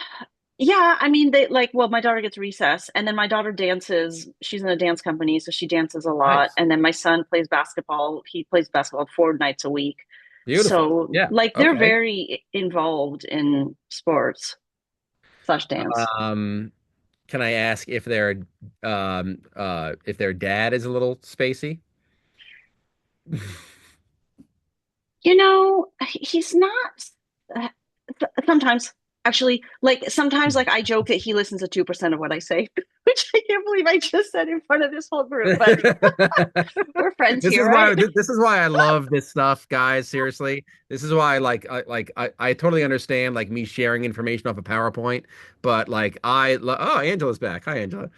Speaker 5: yeah, I mean, they like, well, my daughter gets recess, and then my daughter dances. She's in a dance company, so she dances a lot.
Speaker 1: Nice.
Speaker 5: And then my son plays basketball. He plays basketball 4 nights a week.
Speaker 1: Beautiful.
Speaker 5: So,
Speaker 1: Yeah.
Speaker 5: like, they're
Speaker 1: Okay.
Speaker 5: very involved in sports slash dance.
Speaker 1: Um, can I ask if their dad is a little spacey?
Speaker 5: You know, he's not. uh, Sometimes, actually, like sometimes, like I joke that he listens to 2% of what I say, which I can't believe I just said in front of this whole group. But we're friends
Speaker 1: This
Speaker 5: here,
Speaker 1: is why
Speaker 5: right?
Speaker 1: this is why I love this stuff, guys. Seriously, this is why I totally understand like me sharing information off a PowerPoint, but oh, Angela's back. Hi, Angela.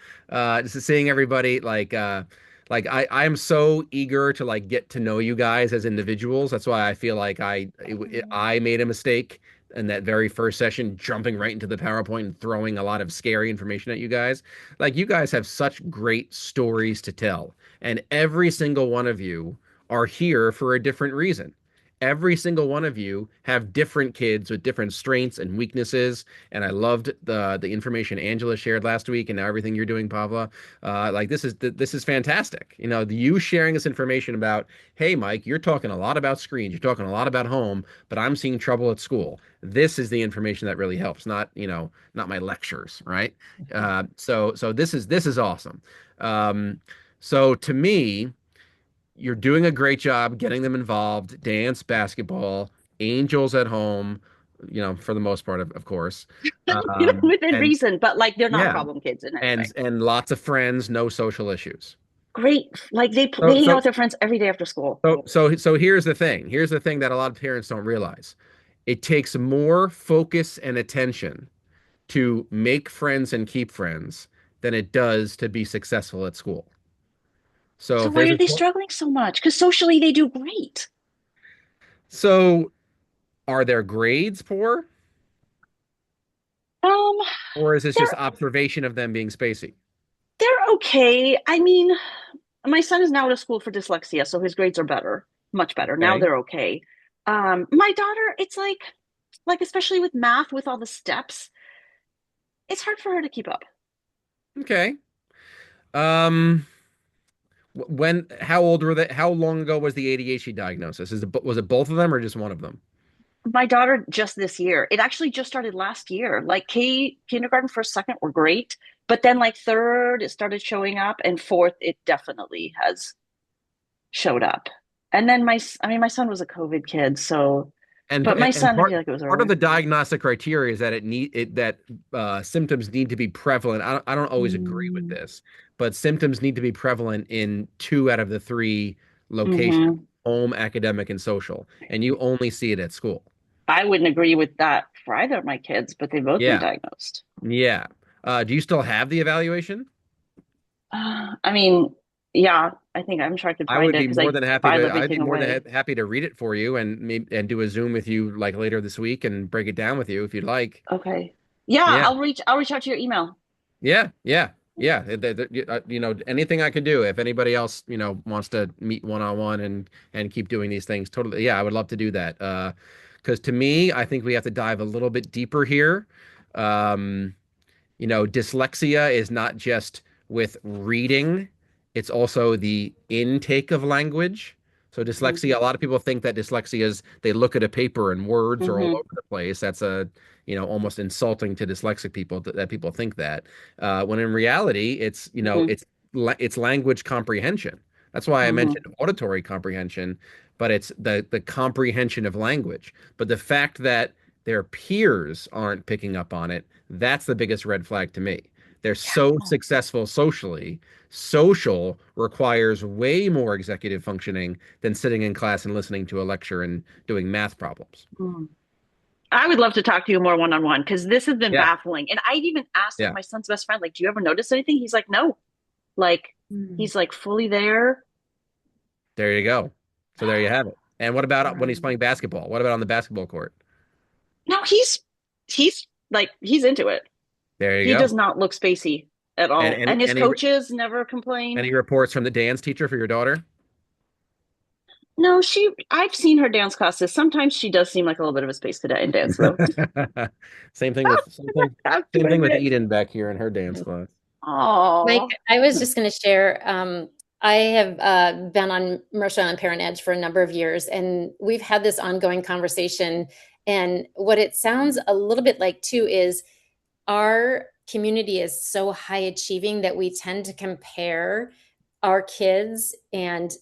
Speaker 1: Just seeing everybody like I'm so eager to like get to know you guys as individuals. That's why I feel like I made a mistake in that very first session, jumping right into the PowerPoint and throwing a lot of scary information at you guys. Like you guys have such great stories to tell. And every single one of you are here for a different reason. Every single one of you have different kids with different strengths and weaknesses. And I loved the information Angela shared last week, and now everything you're doing, Pavla. Like this is fantastic. You know, you sharing this information about, hey, Mike, you're talking a lot about screens, you're talking a lot about home, but I'm seeing trouble at school. This is the information that really helps, not not my lectures, right? So this is awesome. Um, so to me, you're doing a great job getting them involved, dance, basketball, angels at home, for the most part, of course.
Speaker 5: You know, within
Speaker 1: And
Speaker 5: reason, but like they're not
Speaker 1: yeah,
Speaker 5: problem kids in any way.
Speaker 1: and lots of friends, no social issues.
Speaker 5: Great. Like
Speaker 1: So
Speaker 5: they hang out
Speaker 1: so
Speaker 5: with their friends every day after school.
Speaker 1: so here's the thing. Here's the thing that a lot of parents don't realize. It takes more focus and attention to make friends and keep friends than it does to be successful at school. So
Speaker 5: So
Speaker 1: if
Speaker 5: why
Speaker 1: there's
Speaker 5: are
Speaker 1: a
Speaker 5: they struggling so much? Because socially they do great.
Speaker 1: so are their grades poor?
Speaker 5: Um,
Speaker 1: Or is this just
Speaker 5: they're
Speaker 1: observation of them being spacey?
Speaker 5: They're okay. I mean, my son is now at a school for dyslexia, so his grades are better, much better. Now
Speaker 1: Okay.
Speaker 5: they're okay. My daughter, it's like especially with math, with all the steps, it's hard for her to keep up.
Speaker 1: Okay. Um, how old were they? How long ago was the ADHD diagnosis? Was it both of them or just one of them?
Speaker 5: My daughter just this year. It actually just started last year. Like kindergarten, first, second were great, but then like third, it started showing up, and fourth, it definitely has showed up. And then I mean, my son was a COVID kid, so,
Speaker 1: And
Speaker 5: but my
Speaker 1: and
Speaker 5: son, I
Speaker 1: part
Speaker 5: feel like it was
Speaker 1: part of
Speaker 5: earlier.
Speaker 1: the diagnostic criteria is that that symptoms need to be prevalent. I don't always agree with
Speaker 5: Mm-hmm.
Speaker 1: this, but symptoms need to be prevalent in two out of the three locations:
Speaker 5: Mm-hmm.
Speaker 1: home, academic, and social. And you only see it at school.
Speaker 5: I wouldn't agree with that for either of my kids, but they've both been
Speaker 1: Yeah,
Speaker 5: diagnosed.
Speaker 1: yeah. Do you still have the evaluation?
Speaker 5: I mean, yeah, I think I'm sure I could
Speaker 1: I
Speaker 5: find
Speaker 1: would
Speaker 5: it
Speaker 1: be
Speaker 5: because
Speaker 1: more
Speaker 5: I
Speaker 1: than happy
Speaker 5: filed
Speaker 1: to. I'd be
Speaker 5: everything
Speaker 1: more than
Speaker 5: away.
Speaker 1: happy to read it for you and do a Zoom with you like later this week and break it down with you if you'd like.
Speaker 5: Okay. Yeah,
Speaker 1: Yeah.
Speaker 5: I'll reach out to your email.
Speaker 1: Yeah, yeah, yeah. Anything I could do. If anybody else, wants to meet one on one and keep doing these things, totally. Yeah, I would love to do that. Because to me, I think we have to dive a little bit deeper here. Um, dyslexia is not just with reading, it's also the intake of language. So dyslexia, a lot of people think that dyslexia is they look at a paper and words are all
Speaker 5: Mm-hmm.
Speaker 1: over the place. That's almost insulting to dyslexic people that people think that. When in reality,
Speaker 5: Mm-hmm.
Speaker 1: it's language comprehension. That's why I
Speaker 5: Mm-hmm.
Speaker 1: mentioned auditory comprehension, but it's the comprehension of language. But the fact that their peers aren't picking up on it, that's the biggest red flag to me. They're so
Speaker 5: Yeah.
Speaker 1: successful socially. Social requires way more executive functioning than sitting in class and listening to a lecture and doing math problems.
Speaker 5: Mm. I would love to talk to you more one on one because this has been
Speaker 1: Yeah,
Speaker 5: baffling. And I'd even asked like
Speaker 1: yeah.
Speaker 5: my son's best friend, like, do you ever notice anything? He's like, no. Like
Speaker 2: Mm.
Speaker 5: he's like fully there.
Speaker 1: There you go. So there you have it. And what about when he's playing basketball? What about on the basketball court?
Speaker 5: No, he's like he's into it.
Speaker 1: There you
Speaker 5: He does
Speaker 1: go.
Speaker 5: not look spacey at
Speaker 1: And
Speaker 5: all.
Speaker 1: any
Speaker 5: And his
Speaker 1: any
Speaker 5: coaches never complain.
Speaker 1: any reports from the dance teacher for your daughter?
Speaker 5: No, I've seen her dance classes. Sometimes she does seem like a little bit of a space cadet in dance though.
Speaker 1: Same thing with
Speaker 5: Have to
Speaker 1: same thing with
Speaker 5: admit.
Speaker 1: Eden back here in her dance class.
Speaker 3: Mike,
Speaker 5: Oh.
Speaker 3: I was just going to share. I have been on Mercer Island Parent Edge for a number of years, and we've had this ongoing conversation. And what it sounds a little bit like too is our community is so high achieving that we tend to compare our kids and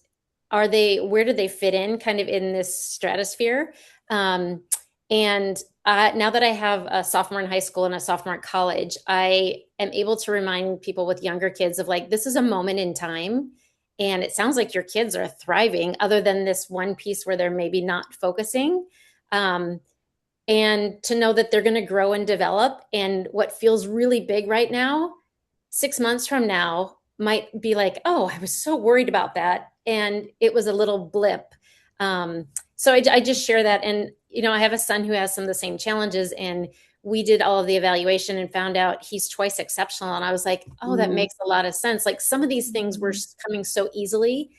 Speaker 3: where do they fit in kind of in this stratosphere? And now that I have a sophomore in high school and a sophomore at college, I am able to remind people with younger kids of like, this is a moment in time. And it sounds like your kids are thriving, other than this one piece where they're maybe not focusing. Um, and to know that they're going to grow and develop. And what feels really big right now, 6 months from now, might be like, oh, I was so worried about that. And it was a little blip. So I just share that. And, I have a son who has some of the same challenges. And we did all of the evaluation and found out he's twice exceptional. And I was like, oh, that
Speaker 5: Mm,
Speaker 3: makes a lot of sense. Like some of these things were coming so easily.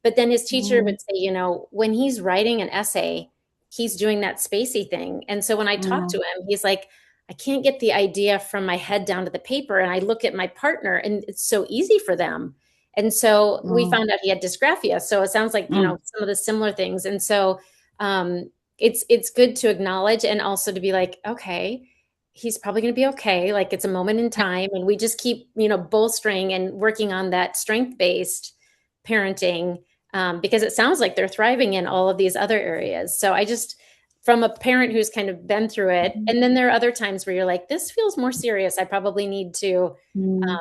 Speaker 3: But then his teacher
Speaker 5: mm,
Speaker 3: would say, when he's writing an essay, he's doing that spacey thing. And so when I talk to
Speaker 5: mm,
Speaker 3: him, he's like, I can't get the idea from my head down to the paper. And I look at my partner and it's so easy for them. And so we
Speaker 5: mm,
Speaker 3: found out he had dysgraphia. So it sounds like,
Speaker 5: mm.
Speaker 3: some of the similar things. And so it's good to acknowledge and also to be like, okay, he's probably going to be okay. Like it's a moment in time. And we just keep, bolstering and working on that strength-based parenting because it sounds like they're thriving in all of these other areas. So from a parent who's kind of been through it, and then there are other times where you're like, this feels more serious. I probably need to
Speaker 5: Mm.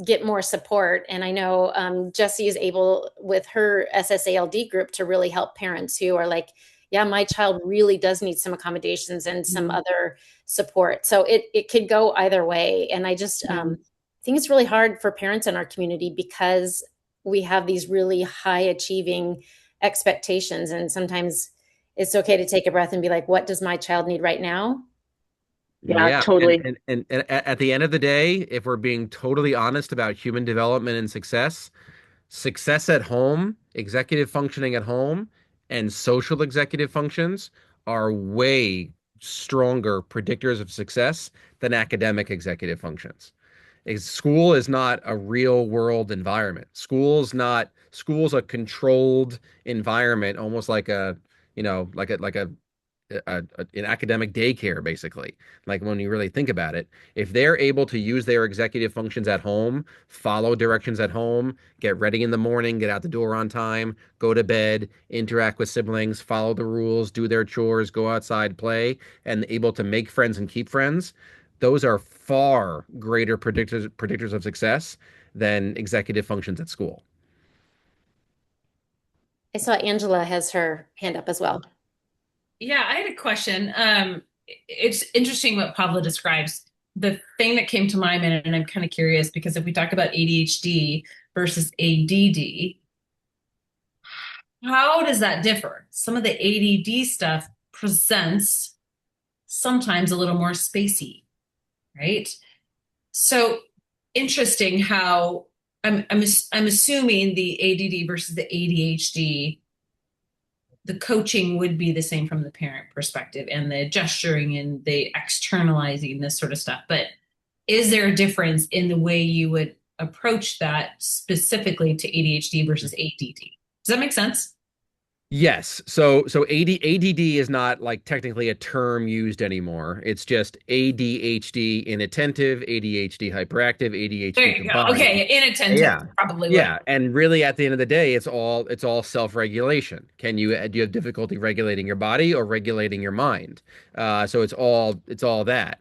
Speaker 3: get more support. And I know Jessie is able with her SSALD group to really help parents who are like, yeah, my child really does need some accommodations and some other support. So it could go either way. And I just think it's really hard for parents in our community because we have these really high achieving expectations. And sometimes it's okay to take a breath and be like, what does my child need right now?
Speaker 5: Yeah,
Speaker 1: Yeah,
Speaker 5: totally.
Speaker 1: and at the end of the day, if we're being totally honest about human development and success, success at home, executive functioning at home, and social executive functions are way stronger predictors of success than academic executive functions. School is not a real world environment. School's a controlled environment, almost like a, an academic daycare, basically. Like when you really think about it, if they're able to use their executive functions at home, follow directions at home, get ready in the morning, get out the door on time, go to bed, interact with siblings, follow the rules, do their chores, go outside, play, and able to make friends and keep friends, those are far greater predictors of success than executive functions at school.
Speaker 3: I saw Angela has her hand up as well.
Speaker 6: Yeah, I had a question. It's interesting what Pavla describes. The thing that came to my mind, and I'm kind of curious because if we talk about ADHD versus ADD, how does that differ? Some of the ADD stuff presents sometimes a little more spacey, right? So interesting how I'm assuming the ADD versus the ADHD, the coaching would be the same from the parent perspective and the gesturing and the externalizing this sort of stuff. But is there a difference in the way you would approach that specifically to ADHD versus ADD? Does that make sense?
Speaker 1: Yes. So ADD is not like technically a term used anymore. It's just ADHD inattentive, ADHD hyperactive,
Speaker 6: There
Speaker 1: ADHD
Speaker 6: you go.
Speaker 1: combined.
Speaker 6: Okay, inattentive,
Speaker 1: Yeah.
Speaker 6: probably what.
Speaker 1: Yeah. And really at the end of the day, it's all self-regulation. Do you have difficulty regulating your body or regulating your mind? So it's all that.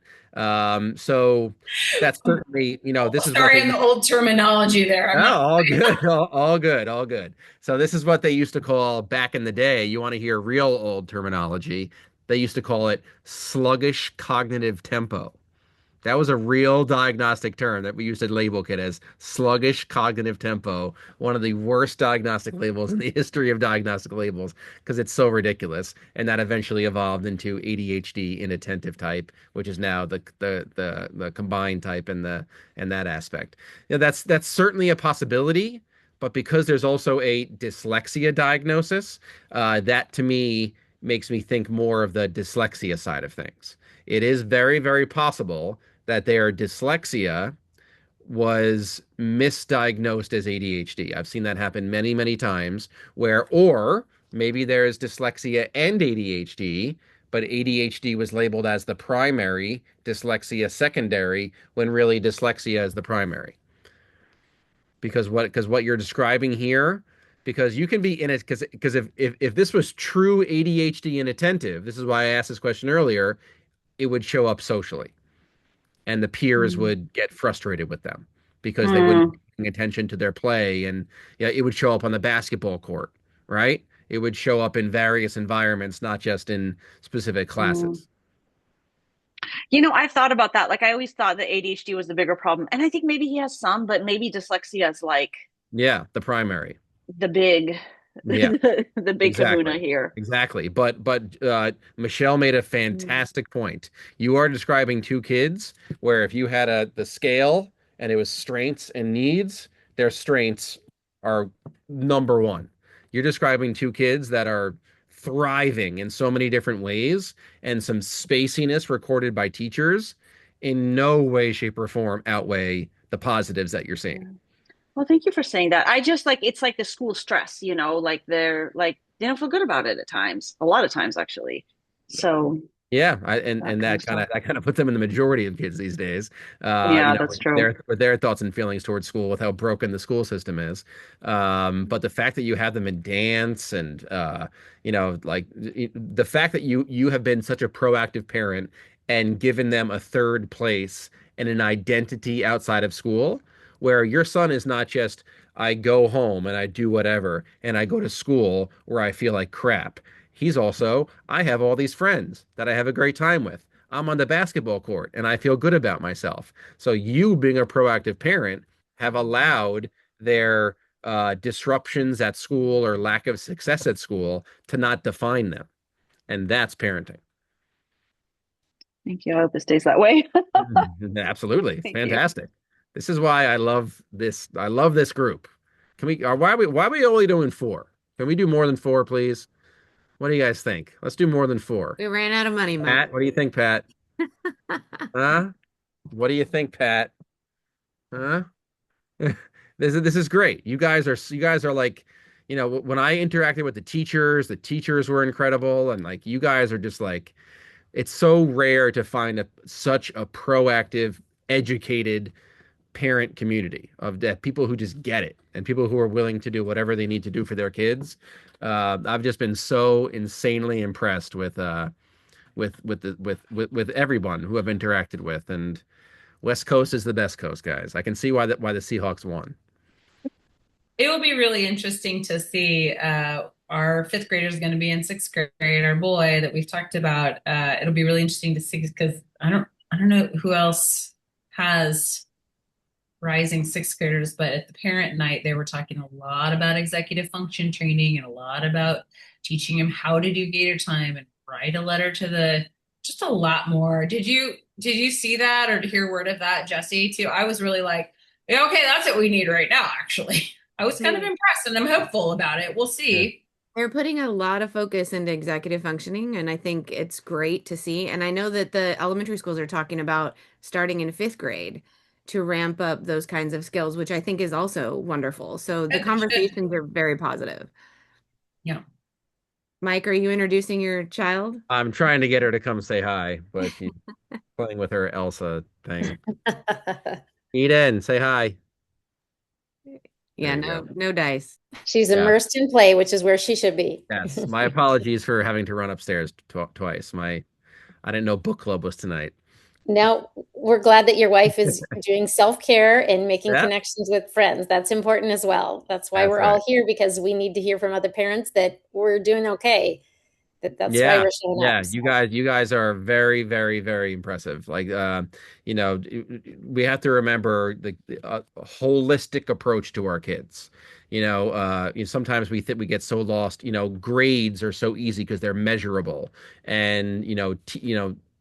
Speaker 1: So that's certainly, this is what
Speaker 6: Sorry
Speaker 1: they
Speaker 6: in the old terminology there. I'm
Speaker 1: Oh,
Speaker 6: not.
Speaker 1: all good, all good, all good. So this is what they used to call back in the day. You want to hear real old terminology? They used to call it sluggish cognitive tempo. That was a real diagnostic term that we used to label it as sluggish cognitive tempo, one of the worst diagnostic labels in the history of diagnostic labels because it's so ridiculous. And that eventually evolved into ADHD inattentive type, which is now the combined type and that aspect. That's certainly a possibility, but because there's also a dyslexia diagnosis, that to me makes me think more of the dyslexia side of things. It is very, very possible that their dyslexia was misdiagnosed as ADHD. I've seen that happen many, many times or maybe there's dyslexia and ADHD, but ADHD was labeled as the primary, dyslexia secondary, when really dyslexia is the primary. Because what you're describing here, because you can be in it, because if this was true ADHD inattentive, this is why I asked this question earlier, it would show up socially and the peers
Speaker 5: Mm.
Speaker 1: would get frustrated with them because they wouldn't
Speaker 5: Mm.
Speaker 1: be paying attention to their play. And yeah, it would show up on the basketball court, right? It would show up in various environments, not just in specific
Speaker 5: Mm.
Speaker 1: classes.
Speaker 5: I've thought about that. Like I always thought that ADHD was the bigger problem. And I think maybe he has some, but maybe dyslexia is like
Speaker 1: Yeah, the primary.
Speaker 5: the big
Speaker 1: Yeah,
Speaker 5: the big kahuna
Speaker 1: exactly.
Speaker 5: here.
Speaker 1: Exactly. But Michelle made a
Speaker 5: Mm.
Speaker 1: fantastic point. You are describing two kids where if you had the scale and it was strengths and needs, their strengths are number one. You're describing two kids that are thriving in so many different ways and some spaciness recorded by teachers in no way, shape, or form outweigh the positives that you're seeing.
Speaker 5: Well, thank you for saying that. I just like it's like the school stress, like they're like they don't feel good about it at times, a lot of times actually. So
Speaker 1: Yeah,
Speaker 5: that
Speaker 1: and
Speaker 5: kind of
Speaker 1: that kind
Speaker 5: stuff.
Speaker 1: of that kind of puts them in the majority of kids these days.
Speaker 5: Yeah, that's true.
Speaker 1: With their thoughts and feelings towards school, with how broken the school system is. But the fact that you have them in dance and like the fact that you have been such a proactive parent and given them a third place and an identity outside of school, where your son is not just I go home and I do whatever and I go to school where I feel like crap. He's also, I have all these friends that I have a great time with. I'm on the basketball court and I feel good about myself. So you being a proactive parent have allowed their disruptions at school or lack of success at school to not define them. And that's parenting.
Speaker 5: Thank you. I hope it stays that way.
Speaker 1: Absolutely. It's
Speaker 5: Thank you.
Speaker 1: fantastic. This is why I love this. I love this group. Can we, why are we only doing four? Can we do more than four, please? What do you guys think? Let's do more than four.
Speaker 2: We ran out of money, Mike.
Speaker 1: Pat, what do you think, Pat? Huh? What do you think, Pat? Huh? This is great. You guys are like, when I interacted with the teachers were incredible, and like you guys are just like, it's so rare to find such a proactive, educated parent community of that people who just get it and people who are willing to do whatever they need to do for their kids. I've just been so insanely impressed with everyone who I've interacted with, and West Coast is the best coast, guys. I can see why the Seahawks won.
Speaker 6: It will be really interesting to see. Our fifth grader is going to be in sixth grade. Our boy that we've talked about. It'll be really interesting to see because I don't know who else has rising sixth graders, but at the parent night they were talking a lot about executive function training and a lot about teaching him how to do Gator time and write a letter to just a lot more. Did you see that or hear word of that, Jesse? Too. I was really like, yeah, okay, that's what we need right now. Actually, I was kind of impressed and I'm hopeful about it. We'll see.
Speaker 2: They're putting a lot of focus into executive functioning, and I think it's great to see. And I know that the elementary schools are talking about starting in fifth grade to ramp up those kinds of skills, which I think is also wonderful. So the conversations are very positive.
Speaker 6: Yeah.
Speaker 2: Mike, are you introducing your child?
Speaker 1: I'm trying to get her to come say hi, but she's playing with her Elsa thing. Eden, say hi.
Speaker 2: Yeah,
Speaker 1: There you
Speaker 2: no dice.
Speaker 3: She's
Speaker 1: Yeah.
Speaker 3: immersed in play, which is where she should be.
Speaker 1: Yes, my apologies for having to run upstairs twice. I didn't know book club was tonight.
Speaker 3: Now, we're glad that your wife is doing self-care and making
Speaker 1: Yeah.
Speaker 3: connections with friends. That's important as well. That's why
Speaker 1: That's
Speaker 3: we're
Speaker 1: right.
Speaker 3: all here because we need to hear from other parents that we're doing okay. That's why
Speaker 1: Yeah,
Speaker 3: we're showing
Speaker 1: yeah,
Speaker 3: up. So,
Speaker 1: you guys are very, very, very impressive. Like, we have to remember the holistic approach to our kids. Sometimes we get so lost. Grades are so easy because they're measurable, and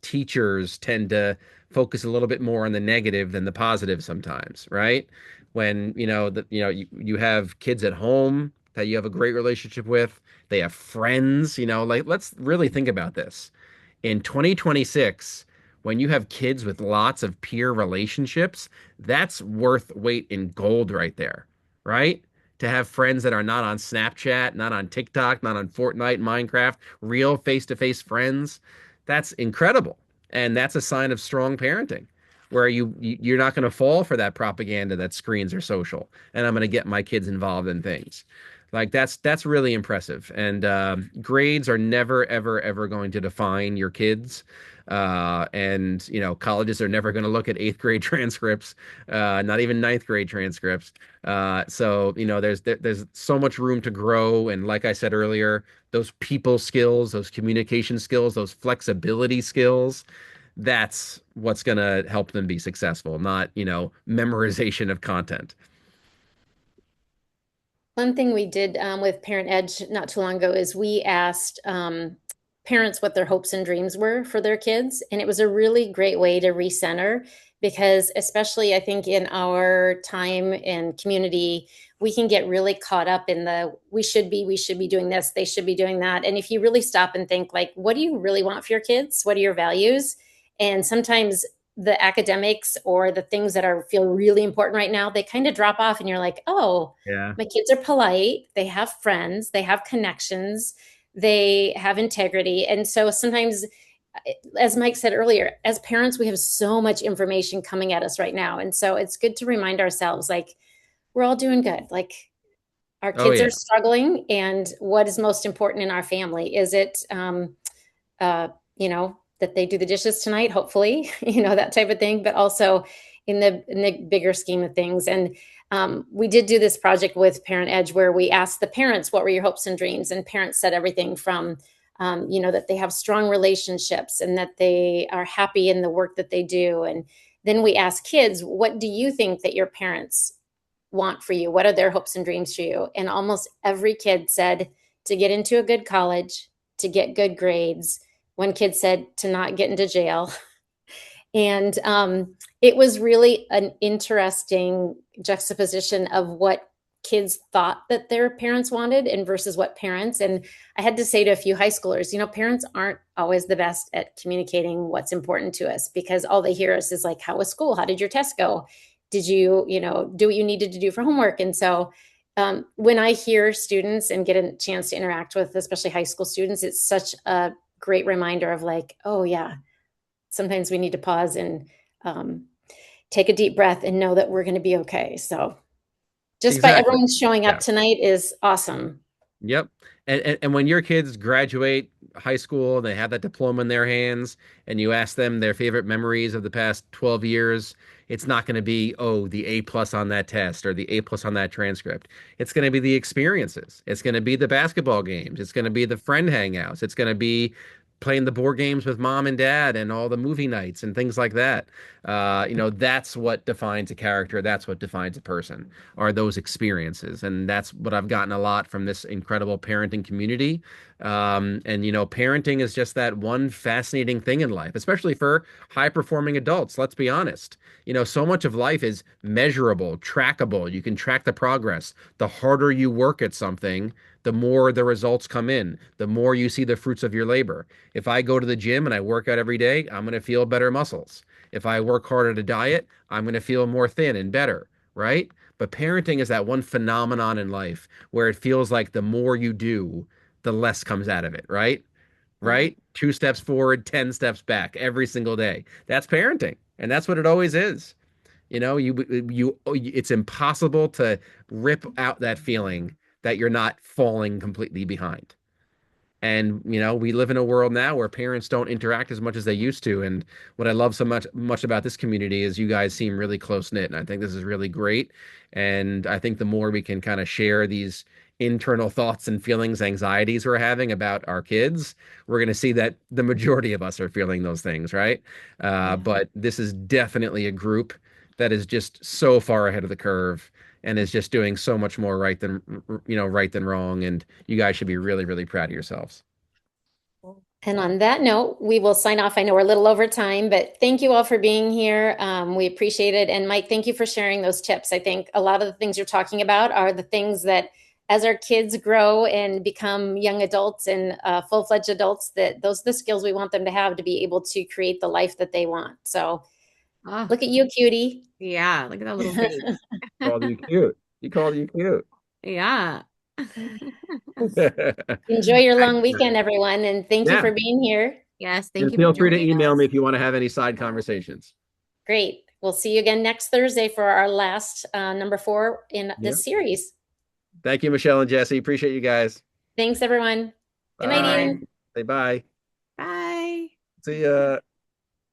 Speaker 1: teachers tend to focus a little bit more on the negative than the positive sometimes, right? When you have kids at home that you have a great relationship with, they have friends, like let's really think about this. In 2026, when you have kids with lots of peer relationships, that's worth weight in gold right there, right? To have friends that are not on Snapchat, not on TikTok, not on Fortnite, Minecraft, real face-to-face friends, that's incredible. And that's a sign of strong parenting, where you're not going to fall for that propaganda that screens are social, and I'm going to get my kids involved in things. Like that's really impressive. And grades are never, ever, ever going to define your kids. And colleges are never going to look at eighth grade transcripts, not even ninth grade transcripts. So there's so much room to grow. And like I said earlier, those people skills, those communication skills, those flexibility skills, that's what's going to help them be successful, not memorization of content.
Speaker 3: one thing we did with Parent Edge not too long ago is we asked parents what their hopes and dreams were for their kids. And it was a really great way to recenter because, especially I think in our time and community, we can get really caught up in we should be doing this, they should be doing that. And if you really stop and think, like, what do you really want for your kids? What are your values? And sometimes the academics or the things that feel really important right now, they kind of drop off and you're like, oh,
Speaker 1: Yeah.
Speaker 3: my kids are polite, they have friends, they have connections, they have integrity. And so sometimes, as Mike said earlier, as parents, we have so much information coming at us right now. And so it's good to remind ourselves, like, we're all doing good. Like, our kids
Speaker 1: yeah.
Speaker 3: are struggling. And what is most important in our family? Is it, that they do the dishes tonight, hopefully, that type of thing, but also in the bigger scheme of things. And we did do this project with Parent Edge where we asked the parents, what were your hopes and dreams? And parents said everything from, that they have strong relationships and that they are happy in the work that they do. And then we asked kids, what do you think that your parents want for you? What are their hopes and dreams for you? And almost every kid said to get into a good college, to get good grades. One kid said to not get into jail. And it was really an interesting juxtaposition of what kids thought that their parents wanted and versus what parents. And I had to say to a few high schoolers, parents aren't always the best at communicating what's important to us, because all they hear us is like, how was school? How did your test go? Did you, do what you needed to do for homework? And so when I hear students and get a chance to interact with, especially high school students, it's such a great reminder of like, oh yeah, sometimes we need to pause and take a deep breath and know that we're going to be okay. So just by
Speaker 1: Exactly.
Speaker 3: everyone showing up
Speaker 1: Yeah.
Speaker 3: tonight is awesome.
Speaker 1: Yep. And when your kids graduate high school and they have that diploma in their hands and you ask them their favorite memories of the past 12 years, it's not going to be, oh, the A plus on that test or the A plus on that transcript. It's going to be the experiences. It's going to be the basketball games. It's going to be the friend hangouts. It's going to be playing the board games with mom and dad and all the movie nights and things like that. That's what defines a character. That's what defines a person, are those experiences. And that's what I've gotten a lot from this incredible parenting community. Parenting is just that one fascinating thing in life, especially for high performing adults. Let's be honest. So much of life is measurable, trackable. You can track the progress. The harder you work at something, the more the results come in, the more you see the fruits of your labor. If I go to the gym and I work out every day, I'm going to feel better muscles. If I work hard at a diet, I'm going to feel more thin and better, right? But parenting is that one phenomenon in life where it feels like the more you do, the less comes out of it, right? Right? 2 steps forward, 10 steps back every single day. That's parenting. And that's what it always is. It's impossible to rip out that feeling that you're not falling completely behind. And we live in a world now where parents don't interact as much as they used to. And what I love so much about this community is you guys seem really close knit, and I think this is really great. And I think the more we can kind of share these internal thoughts and feelings, anxieties we're having about our kids, we're going to see that the majority of us are feeling those things, right? But this is definitely a group that is just so far ahead of the curve and is just doing so much more right than wrong. And you guys should be really, really proud of yourselves.
Speaker 3: And on that note, we will sign off. I know we're a little over time, but thank you all for being here. We appreciate it. And Mike, thank you for sharing those tips. I think a lot of the things you're talking about are the things that as our kids grow and become young adults and full-fledged adults, that those are the skills we want them to have to be able to create the life that they want. So look at you, cutie.
Speaker 2: Yeah, look at that little face.
Speaker 1: Called you cute. He called you cute.
Speaker 2: Yeah.
Speaker 3: Enjoy your long weekend, everyone. And thank you
Speaker 1: Yeah.
Speaker 3: for being here.
Speaker 2: Yes, thank
Speaker 1: And
Speaker 2: you
Speaker 1: feel
Speaker 2: for
Speaker 1: free to
Speaker 2: joining
Speaker 1: email
Speaker 2: us.
Speaker 1: me if you want to have any side conversations.
Speaker 3: Great. We'll see you again next Thursday for our last number 4 in this series.
Speaker 1: Thank you, Michelle and Jesse. Appreciate you guys.
Speaker 3: Thanks, everyone. Good night,
Speaker 1: Bye.
Speaker 3: Ian.
Speaker 1: Say bye.
Speaker 2: Bye.
Speaker 1: See ya.